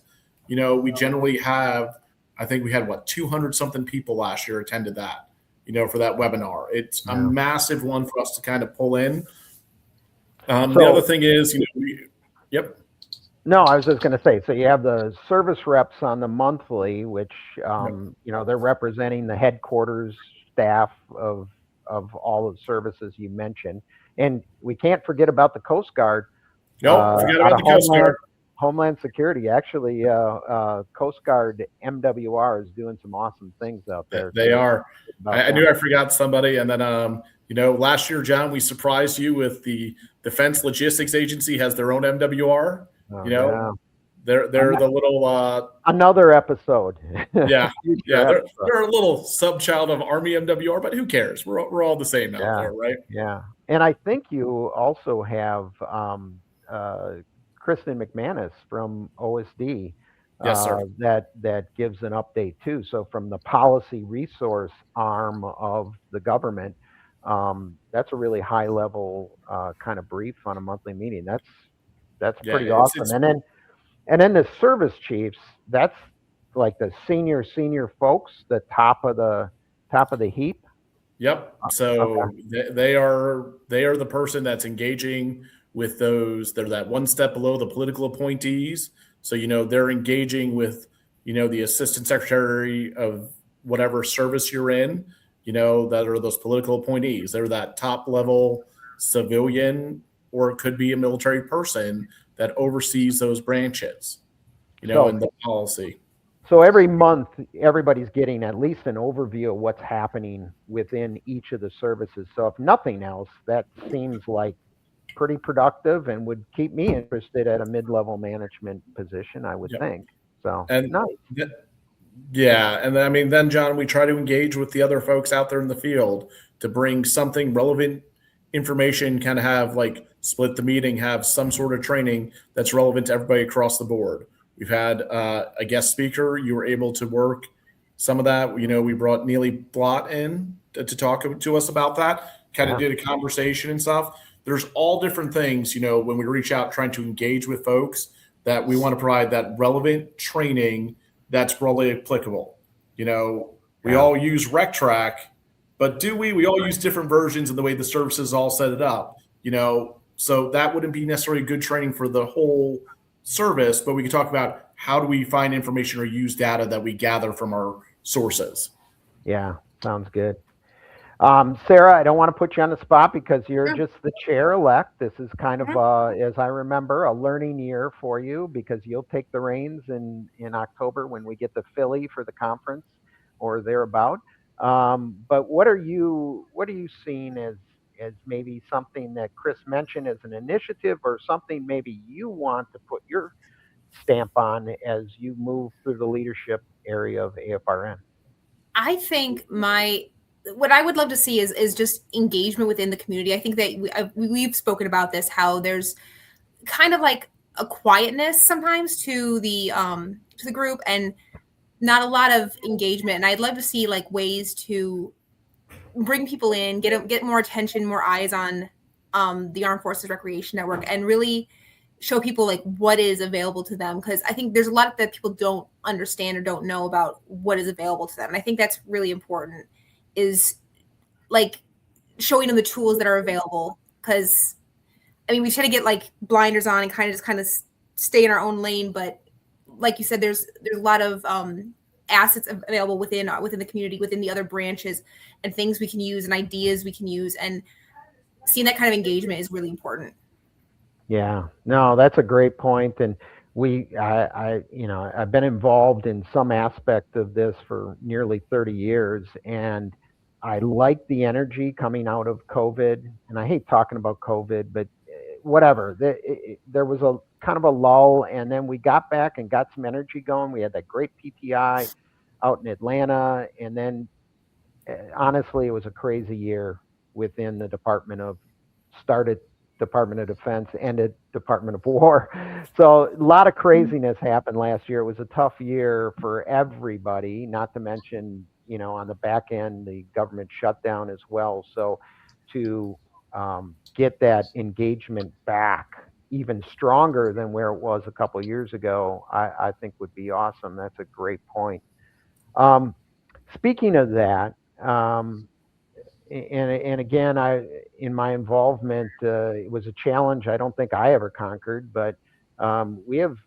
We generally have, I think we had 200 something people last year attended that, for that webinar. It's a massive one for us to kind of pull in. The other thing is, yep. No, I was just going to say, so you have the service reps on the monthly, which, they're representing the headquarters staff of all of the services you mentioned. And we can't forget about the Coast Guard. No, forget about the Coast Guard. Homeland Security. Actually, Coast Guard MWR is doing some awesome things out there. They are. I knew I forgot somebody. And then, last year, John, we surprised you with the Defense Logistics Agency has their own MWR. They're the little another episode. Yeah, they're a little sub-child of Army MWR, but who cares? We're all the same out there, right? Yeah, and I think you also have Kristen McManus from OSD. Yes, sir. That gives an update too. So from the policy resource arm of the government, that's a really high level kind of brief on a monthly meeting. That's pretty awesome. And then the service chiefs, that's like the senior folks, the top of the heap. Yep. So they are the person that's engaging with those. They're that one step below the political appointees. So they're engaging with the assistant secretary of whatever service you're in. That are those political appointees. They're that top level civilian, or it could be a military person that oversees those branches, in the policy. So every month, everybody's getting at least an overview of what's happening within each of the services. So if nothing else, that seems like pretty productive and would keep me interested at a mid-level management position, I would think. So nice. Yeah. And then, John, we try to engage with the other folks out there in the field to bring something relevant information, kind of have split the meeting, have some sort of training that's relevant to everybody across the board. We've had a guest speaker. You were able to work some of that. We brought Neely Blott in to talk to us about that, kind of did a conversation and stuff. There's all different things, when we reach out trying to engage with folks, that we want to provide that relevant training that's broadly applicable. We all use RecTrack, but do we? We all use different versions of the way the services all set it up, so that wouldn't be necessarily good training for the whole service, but we can talk about how do we find information or use data that we gather from our sources. Yeah, sounds good. Sarah, I don't want to put you on the spot because you're just the chair-elect. This is kind of, as I remember, a learning year for you because you'll take the reins in October when we get to Philly for the conference or thereabout. But what are you seeing as maybe something that Chris mentioned as an initiative or something maybe you want to put your stamp on as you move through the leadership area of AFRN? I think what I would love to see is just engagement within the community. I think that we've spoken about this, how there's kind of like a quietness sometimes to the group and not a lot of engagement. And I'd love to see ways to bring people in, get more attention, more eyes on the Armed Forces Recreation Network, and really show people like what is available to them, because I think there's a lot that people don't understand or don't know about what is available to them. And I think that's really important, is like showing them the tools that are available, because I mean we try to get like blinders on and kind of stay in our own lane, but like you said, there's a lot of assets available within the community, within the other branches, and things we can use and ideas we can use, and seeing that kind of engagement is really important. Yeah, no, that's a great point. And I've been involved in some aspect of this for nearly 30 years, and I like the energy coming out of COVID. And I hate talking about COVID, but whatever. There was a kind of a lull, and then we got back and got some energy going. We had that great PTI out in Atlanta, and then honestly, it was a crazy year within the started Department of Defense, ended Department of War. So a lot of craziness happened last year. It was a tough year for everybody, not to mention, on the back end, the government shutdown as well. So to get that engagement back even stronger than where it was a couple of years ago, I think would be awesome. That's a great point. Speaking of that, and again, in my involvement, it was a challenge I don't think I ever conquered, but we have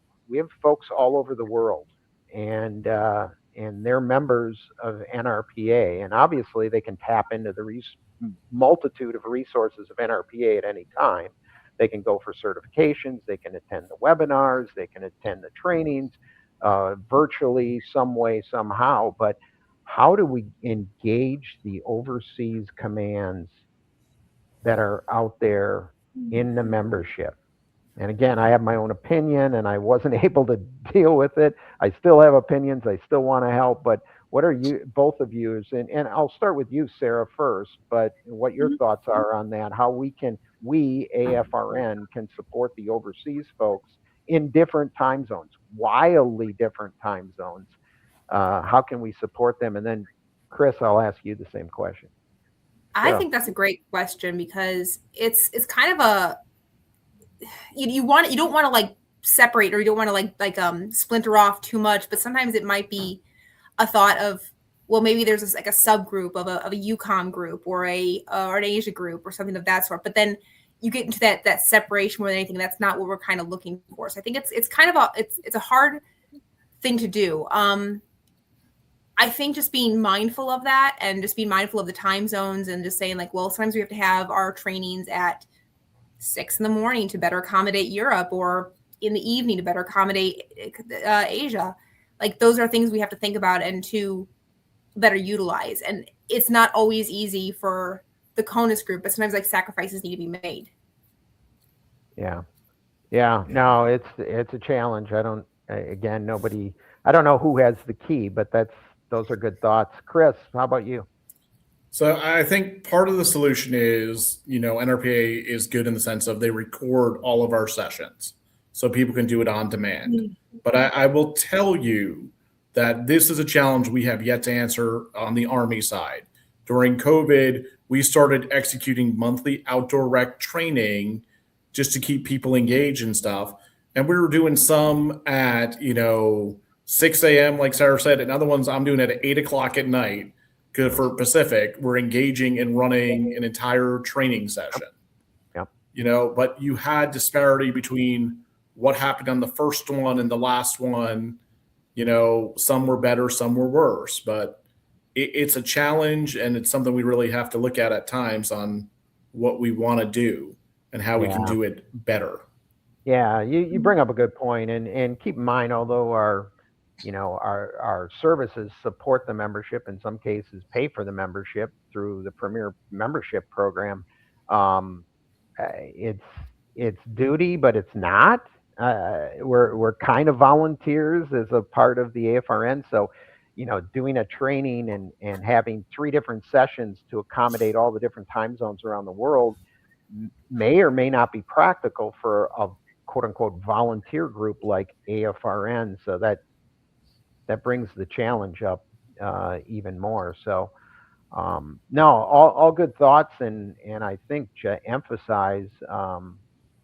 folks all over the world, and they're members of NRPA, and obviously they can tap into the multitude of resources of NRPA at any time. They can go for certifications, they can attend the webinars, they can attend the trainings virtually, some way, somehow, but how do we engage the overseas commands that are out there in the membership? And again, I have my own opinion, and I wasn't able to deal with it. I still have opinions. I still want to help. But what are both of you, and I'll start with you, Sarah, first, but what your thoughts are on that, how we, AFRN, can support the overseas folks in different time zones, wildly different time zones. How can we support them? And then, Chris, I'll ask you the same question. I think that's a great question, because it's kind of a you don't want to like separate, or you don't want to like splinter off too much. But sometimes it might be a thought of, well, maybe there's like a subgroup of a UCOM group or an Asia group or something of that sort. But then you get into that separation more than anything. That's not what we're kind of looking for. So I think it's kind of it's a hard thing to do. I think just being mindful of that, and just being mindful of the time zones, and just saying like, well, sometimes we have to have our trainings at 6 a.m. to better accommodate Europe, or in the evening to better accommodate Asia. Like, those are things we have to think about and to better utilize. And it's not always easy for the CONUS group, but sometimes like sacrifices need to be made. Yeah. No, it's a challenge. I don't know who has the key, but those are good thoughts. Chris, how about you? So I think part of the solution is, NRPA is good in the sense of they record all of our sessions so people can do it on demand. Mm-hmm. But I will tell you that this is a challenge we have yet to answer on the Army side. During COVID, we started executing monthly outdoor rec training just to keep people engaged and stuff. And we were doing some at, 6 a.m., like Sarah said, and other ones I'm doing at 8 o'clock at night. Because for Pacific, we're engaging and running an entire training session. Yep. But you had disparity between what happened on the first one and the last one. Some were better, some were worse. But it's a challenge, and it's something we really have to look at times on what we want to do and how we can do it better. Yeah, you bring up a good point, and keep in mind, although our services support the membership, in some cases pay for the membership through the Premier Membership Program. It's duty, but it's not. We're kind of volunteers as a part of the AFRN. So, doing a training and having 3 different sessions to accommodate all the different time zones around the world may or may not be practical for a quote unquote volunteer group like AFRN. So that brings the challenge up even more. So no, all good thoughts, and I think to emphasize,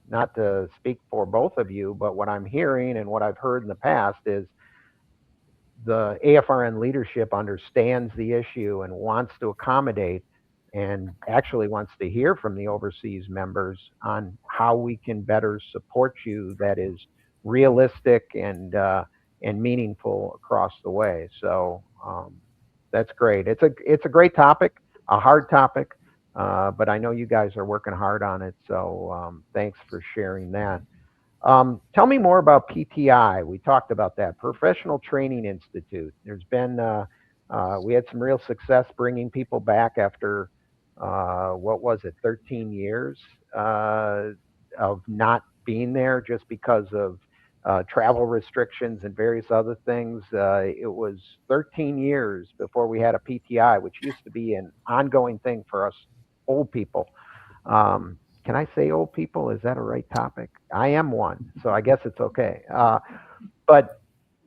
not to speak for both of you, but what I'm hearing and what I've heard in the past is the AFRN leadership understands the issue and wants to accommodate and actually wants to hear from the overseas members on how we can better support you that is realistic and meaningful across the way. So that's great. It's a great topic, a hard topic, but I know you guys are working hard on it. So thanks for sharing that. Tell me more about PTI. We talked about that, Professional Training Institute. There's been, we had some real success bringing people back after, what was it, 13 years of not being there just because of travel restrictions and various other things. It was 13 years before we had a PTI, which used to be an ongoing thing for us old people. Can I say old people? Is that a right topic? I am one, so I guess it's okay. But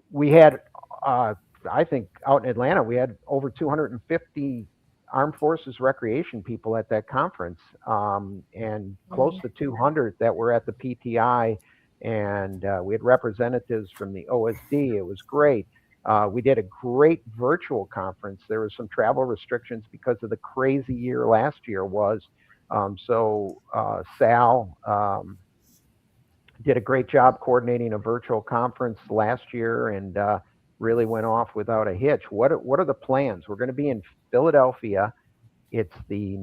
we had, I think out in Atlanta, we had over 250 Armed Forces Recreation people at that conference, and close to 200 that were at the PTI. And we had representatives from the OSD. It was great. We did a great virtual conference. There were some travel restrictions because of the crazy year last year was. So Sal did a great job coordinating a virtual conference last year and really went off without a hitch. What are the plans? We're going to be in Philadelphia. It's the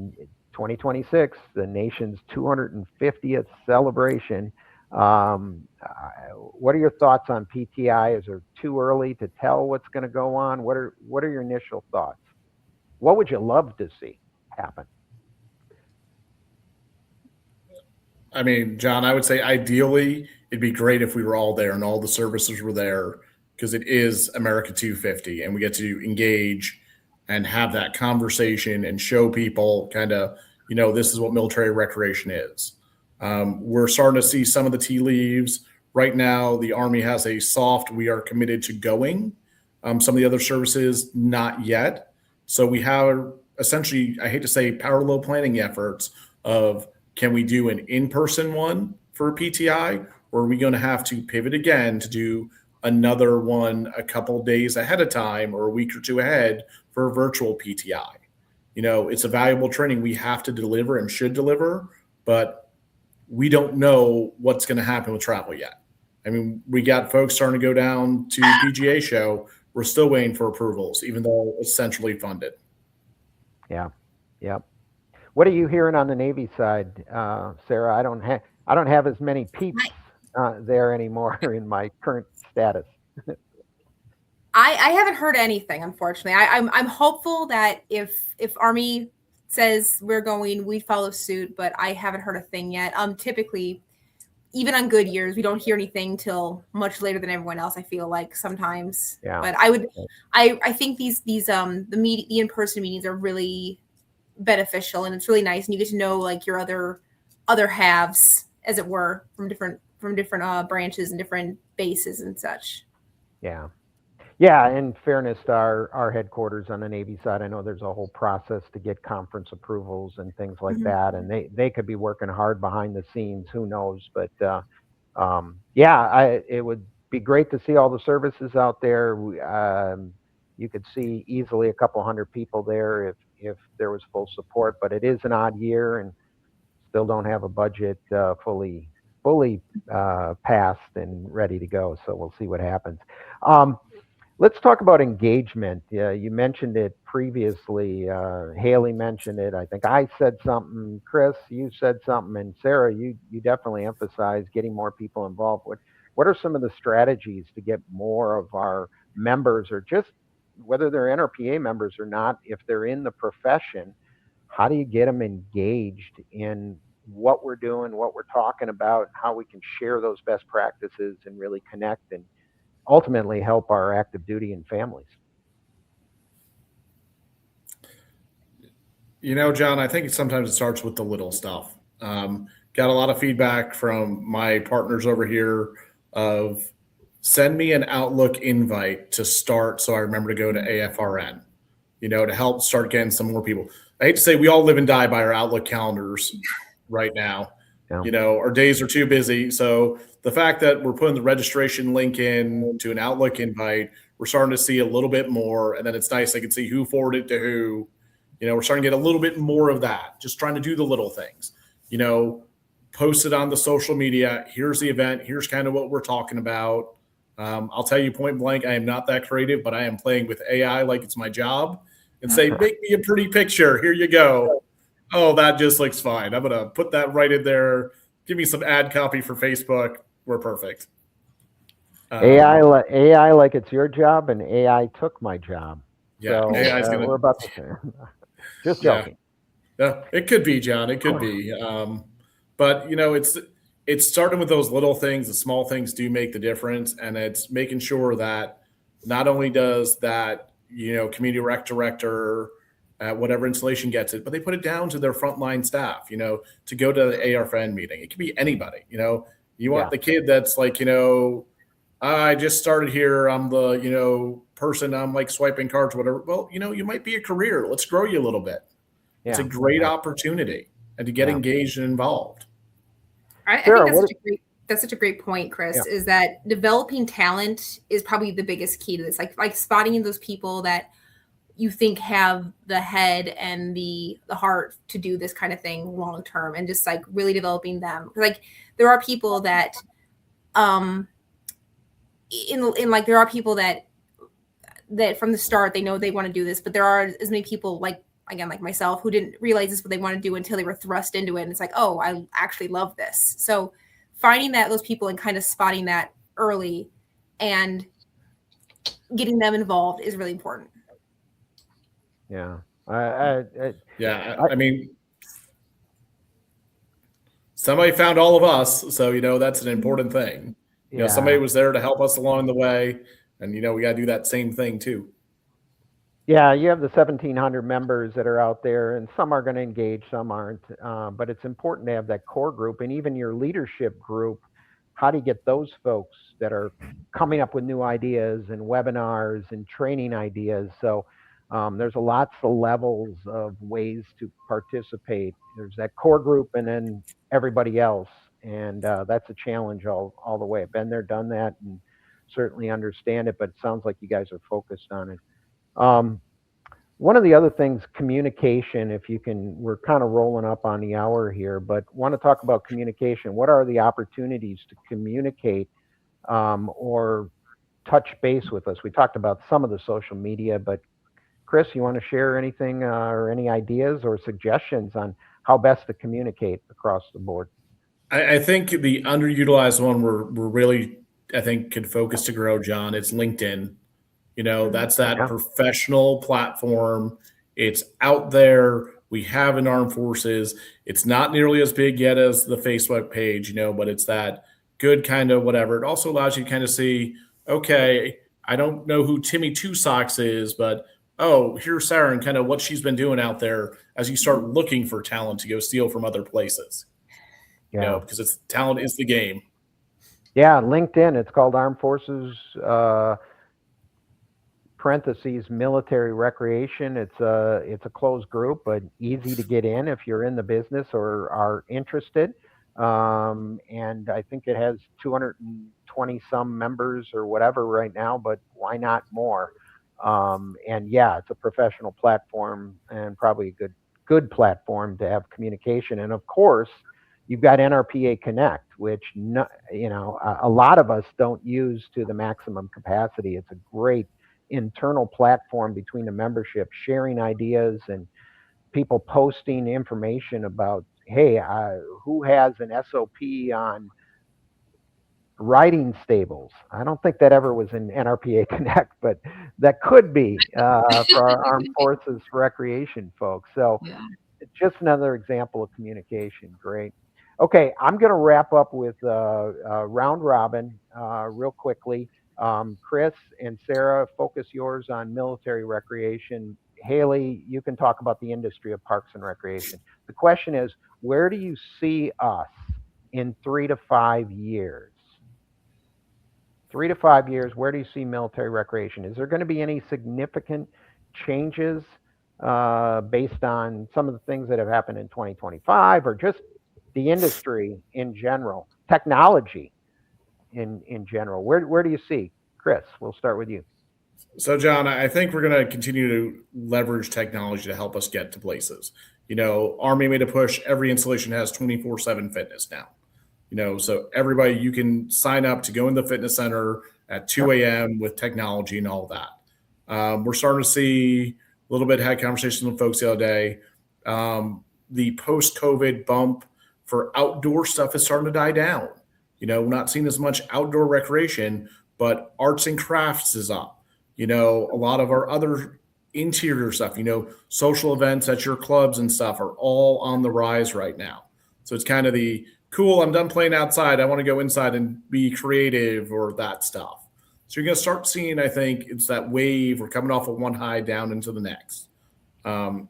2026, the nation's 250th celebration. What are your thoughts on PTI? Is it too early to tell what's going to go on? What are your initial thoughts? What would you love to see happen? I mean, John, I would say ideally it'd be great if we were all there and all the services were there because it is America 250 and we get to engage and have that conversation and show people kind of, this is what military recreation is. We're starting to see some of the tea leaves. Right now, the Army has a soft, we are committed to going. Some of the other services, not yet. So we have essentially, I hate to say, parallel planning efforts of, can we do an in-person one for PTI, or are we going to have to pivot again to do another one a couple days ahead of time or a week or two ahead for a virtual PTI? It's a valuable training we have to deliver and should deliver, but we don't know what's going to happen with travel yet. I mean, we got folks starting to go down to PGA show. We're still waiting for approvals, even though it's centrally funded. Yeah. Yep. What are you hearing on the Navy side, Sarah? I don't have as many peeps there anymore in my current status. I haven't heard anything, unfortunately. I'm hopeful that if Army says we're going, we follow suit, but I haven't heard a thing yet. Typically, even on good years, we don't hear anything till much later than everyone else. I feel like sometimes. Yeah. But I think the in-person meetings are really beneficial, and it's really nice, and you get to know like your other halves, as it were, from different branches and different bases and such. Yeah, in fairness to our headquarters on the Navy side, I know there's a whole process to get conference approvals and things like that, and they could be working hard behind the scenes, who knows, but it would be great to see all the services out there. You could see easily a couple hundred people there if there was full support, but it is an odd year and still don't have a budget fully passed and ready to go. So we'll see what happens. Let's talk about engagement. You mentioned it previously. Haley mentioned it. I think I said something. Chris, you said something, and Sarah, you definitely emphasized getting more people involved. What are some of the strategies to get more of our members, or just whether they're NRPA members or not, if they're in the profession, how do you get them engaged in what we're doing, what we're talking about, how we can share those best practices and really connect and ultimately help our active duty and families? John, I think sometimes it starts with the little stuff. Got a lot of feedback from my partners over here of send me an Outlook invite to start so I remember to go to AFRN, to help start getting some more people. I hate to say we all live and die by our Outlook calendars right now. Yeah. You know, our days are too busy. So the fact that we're putting the registration link in to an Outlook invite, we're starting to see a little bit more. And then it's nice. I can see who forwarded to who. You know, we're starting to get a little bit more of that, just trying to do the little things. You know, post it on the social media. Here's the event. Here's kind of what we're talking about. I'll tell you point blank, I am not that creative, but I am playing with AI like it's my job and say, make me a pretty picture. Here you go. Oh, that just looks fine. I'm going to put that right in there. Give me some ad copy for Facebook. We're perfect. AI like it's your job, and AI took my job. Yeah, so AI's gonna, we're about to say. Just joking. Yeah, it could be, John. It could be. But you know, it's starting with those little things. The small things do make the difference, and it's making sure that not only does that, you know, community rec director at whatever installation gets it, but they put it down to their frontline staff, you know, to go to the AFRN meeting. It could be anybody, you know. You want the kid that's like, you know, I just started here. I'm the, you know, person. I'm like swiping cards, whatever. Well, you know, you might be a career. Let's grow you a little bit. It's a great opportunity, and to get engaged and involved. I think that's such a great point, Chris, is that developing talent is probably the biggest key to this. Like spotting those people that you think have the head and the heart to do this kind of thing long term, and just like really developing them. Like there are people that there are people that from the start they know they want to do this, but there are as many people like myself who didn't realize this is what they want to do until they were thrust into it, and it's like, oh, I actually love this. So finding those people and kind of spotting that early and getting them involved is really important. Yeah. I mean, somebody found all of us, so you know that's an important thing. You know, somebody was there to help us along the way, and you know we got to do that same thing too. Yeah, you have the 1,700 members that are out there, and some are going to engage, some aren't. But it's important to have that core group, and even your leadership group. How do you get those folks that are coming up with new ideas and webinars and training ideas? So there's lots of levels of ways to participate. There's that core group, and then everybody else, and that's a challenge all the way. I've been there, done that, and certainly understand it. But it sounds like you guys are focused on it. One of the other things, communication, if you can, we're kind of rolling up on the hour here, but want to talk about communication. What are the opportunities to communicate or touch base with us? We talked about some of the social media, but Chris, you want to share anything or any ideas or suggestions on how best to communicate across the board? I think the underutilized one we're really, I think, could focus to grow, John. It's LinkedIn. You know, that's that professional platform. It's out there. We have in armed forces. It's not nearly as big yet as the Facebook page, you know, but it's that good kind of whatever. It also allows you to kind of see, okay, I don't know who Timmy Two Socks is, but oh, here's Sarah and kind of what she's been doing out there as you start looking for talent to go steal from other places. You know, because talent is the game. Yeah, LinkedIn. It's called Armed Forces parentheses military recreation. It's a closed group, but easy to get in if you're in the business or are interested. And I think it has 220 some members or whatever right now, but why not more? And yeah, it's a professional platform and probably a good platform to have communication. And of course, you've got NRPA Connect, which you know a lot of us don't use to the maximum capacity. It's a great internal platform between the membership, sharing ideas and people posting information about, hey, who has an SOP on riding stables? I don't think that ever was in NRPA Connect, but that could be for our Armed Forces recreation folks. So it's just another example of communication. Great. Okay, I'm going to wrap up with round robin real quickly. Chris and Sarah, focus yours on military recreation. Haley, you can talk about the industry of parks and recreation. The question is, where do you see us in 3 to 5 years? 3 to 5 years, where do you see military recreation? Is there going to be any significant changes based on some of the things that have happened in 2025, or just the industry in general, technology in general. Where do you see? Chris, we'll start with you. So, John, I think we're going to continue to leverage technology to help us get to places. Army made a push. Every installation has 24/7 fitness now. So everybody, you can sign up to go in the fitness center at 2 a.m. with technology and all that. We're starting to see a little bit, had conversations with folks the other day. The post-COVID bump for outdoor stuff is starting to die down. We're not seeing as much outdoor recreation, but arts and crafts is up. A lot of our other interior stuff, social events at your clubs and stuff are all on the rise right now. So it's kind of the cool, I'm done playing outside, I want to go inside and be creative or that stuff. So you're going to start seeing, I think, it's that wave. We're coming off of one high down into the next.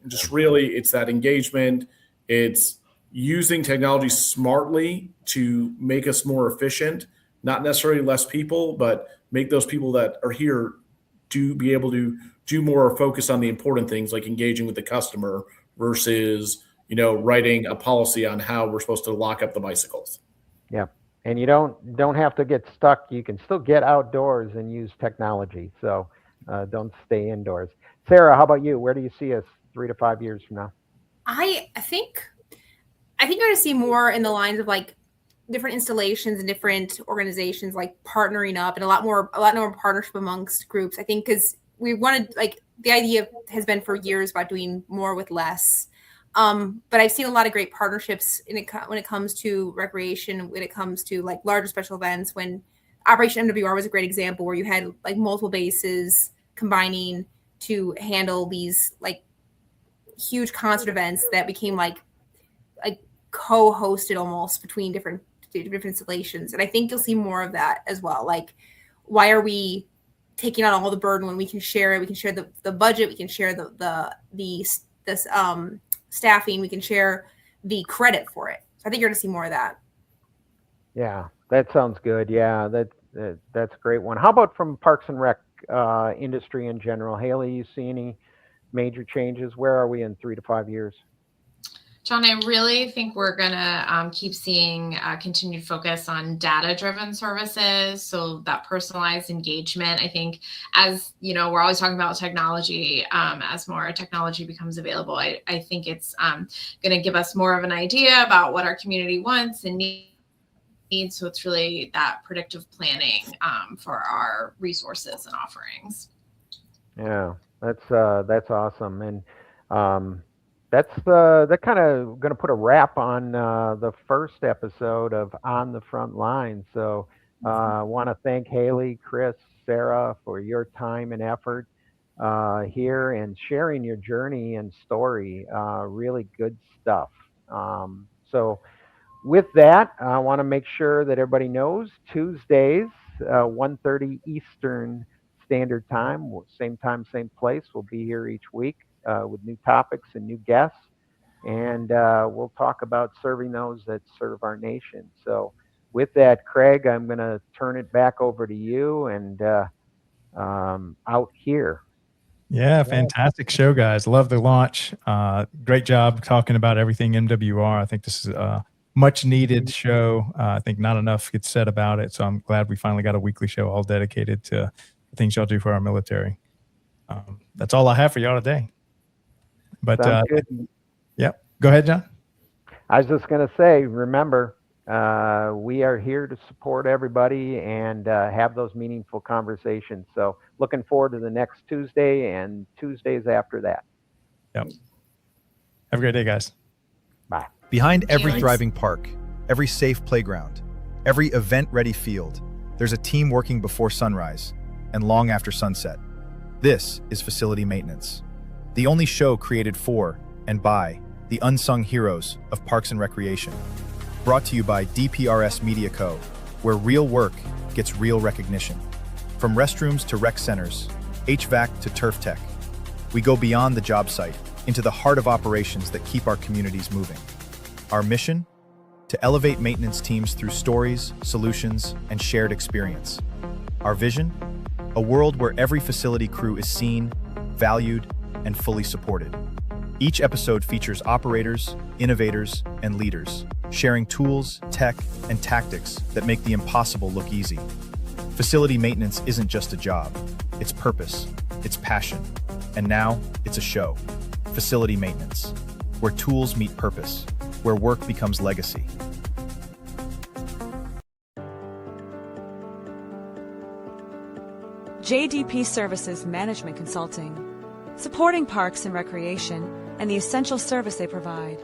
Just really, it's that engagement. It's using technology smartly to make us more efficient, not necessarily less people, but make those people that are here to be able to do more focus on the important things like engaging with the customer versus, writing a policy on how we're supposed to lock up the bicycles. Yeah. And you don't have to get stuck. You can still get outdoors and use technology. So don't stay indoors. Sarah, how about you? Where do you see us 3 to 5 years from now? I think you're going to see more in the lines of like different installations and different organizations like partnering up, and a lot more partnership amongst groups. I think because we wanted, like, the idea has been for years about doing more with less. But I've seen a lot of great partnerships when it comes to recreation, when it comes to like larger special events. When Operation MWR was a great example, where you had like multiple bases combining to handle these like huge concert events that became like co-hosted almost between different installations. And I think you'll see more of that as well. Like, why are we taking on all the burden when we can share it? We can share the budget, we can share the staffing, we can share the credit for it. So I think you're going to see more of that. Yeah, that sounds good. Yeah, that's a great one. How about from Parks and Rec industry in general? Haley, you see any major changes? Where are we in 3 to 5 years? John, I really think we're going to keep seeing continued focus on data-driven services. So that personalized engagement, I think, as we're always talking about technology, as more technology becomes available, I think it's going to give us more of an idea about what our community wants and needs. So it's really that predictive planning for our resources and offerings. Yeah, that's awesome. And that's kind of going to put a wrap on the first episode of On the Front Line. So I want to thank Haley, Chris, Sarah for your time and effort here and sharing your journey and story. Really good stuff. So with that, I want to make sure that everybody knows Tuesdays, 1:30 Eastern Standard Time, same time, same place. We'll be here each week with new topics and new guests. And we'll talk about serving those that serve our nation. So with that, Craig, I'm going to turn it back over to you and out here. Yeah, fantastic show, guys. Love the launch. Great job talking about everything MWR. I think this is a much needed show. I think not enough gets said about it. So I'm glad we finally got a weekly show all dedicated to the things y'all do for our military. That's all I have for y'all today. But yep, go ahead, John. I was just going to say, remember, we are here to support everybody and have those meaningful conversations. So looking forward to the next Tuesday and Tuesdays after that. Yep. Have a great day, guys. Bye. Behind every thriving park, every safe playground, every event-ready field, there's a team working before sunrise and long after sunset. This is Facility Maintenance, the only show created for and by the unsung heroes of parks and recreation. Brought to you by DPRS Media Co., where real work gets real recognition. From restrooms to rec centers, HVAC to turf tech, we go beyond the job site into the heart of operations that keep our communities moving. Our mission? To elevate maintenance teams through stories, solutions, and shared experience. Our vision? A world where every facility crew is seen, valued, and fully supported. Each episode features operators, innovators, and leaders, sharing tools, tech, and tactics that make the impossible look easy. Facility maintenance isn't just a job. It's purpose, it's passion, and now it's a show. Facility maintenance, where tools meet purpose, where work becomes legacy. JDP Services Management Consulting, supporting parks and recreation and the essential service they provide.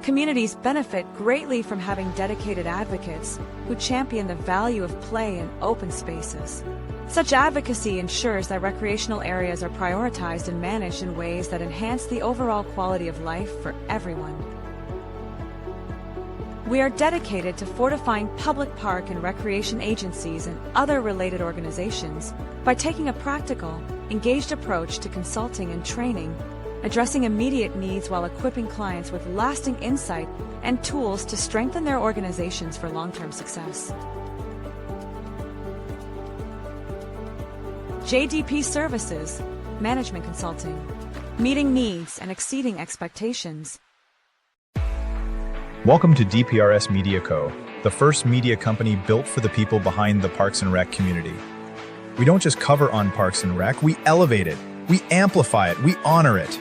Communities benefit greatly from having dedicated advocates who champion the value of play in open spaces. Such advocacy ensures that recreational areas are prioritized and managed in ways that enhance the overall quality of life for everyone. We are dedicated to fortifying public park and recreation agencies and other related organizations by taking a practical, engaged approach to consulting and training, addressing immediate needs while equipping clients with lasting insight and tools to strengthen their organizations for long-term success. JDP Services, Management Consulting, meeting needs and exceeding expectations. Welcome to DPRS Media Co., the first media company built for the people behind the Parks and Rec community. We don't just cover on Parks and Rec, we elevate it, we amplify it, we honor it.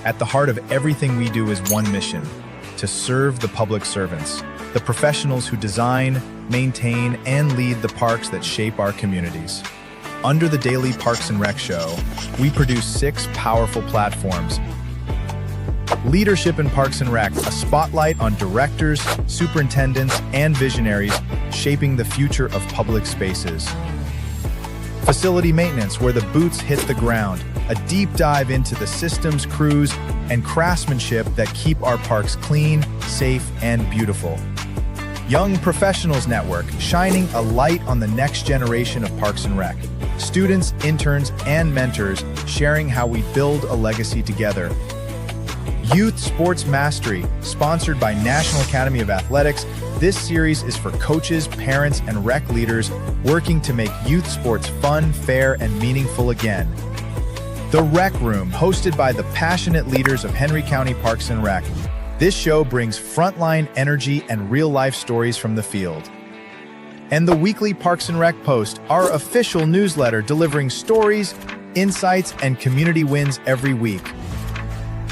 At the heart of everything we do is one mission: to serve the public servants, the professionals who design, maintain, and lead the parks that shape our communities. Under the Daily Parks and Rec Show, we produce 6 powerful platforms. Leadership in Parks and Rec, a spotlight on directors, superintendents, and visionaries shaping the future of public spaces. Facility maintenance, where the boots hit the ground, a deep dive into the systems, crews, and craftsmanship that keep our parks clean, safe, and beautiful. Young Professionals Network, shining a light on the next generation of Parks and Rec. Students, interns, and mentors sharing how we build a legacy together. Youth Sports Mastery, sponsored by National Academy of Athletics. This series is for coaches, parents, and rec leaders working to make youth sports fun, fair, and meaningful again. The Rec Room, hosted by the passionate leaders of Henry County Parks and Rec. This show brings frontline energy and real-life stories from the field. And the weekly Parks and Rec Post, our official newsletter delivering stories, insights, and community wins every week.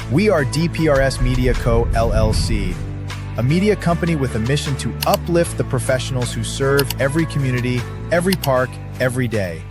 We are DPRS Media Co., LLC, a media company with a mission to uplift the professionals who serve every community, every park, every day.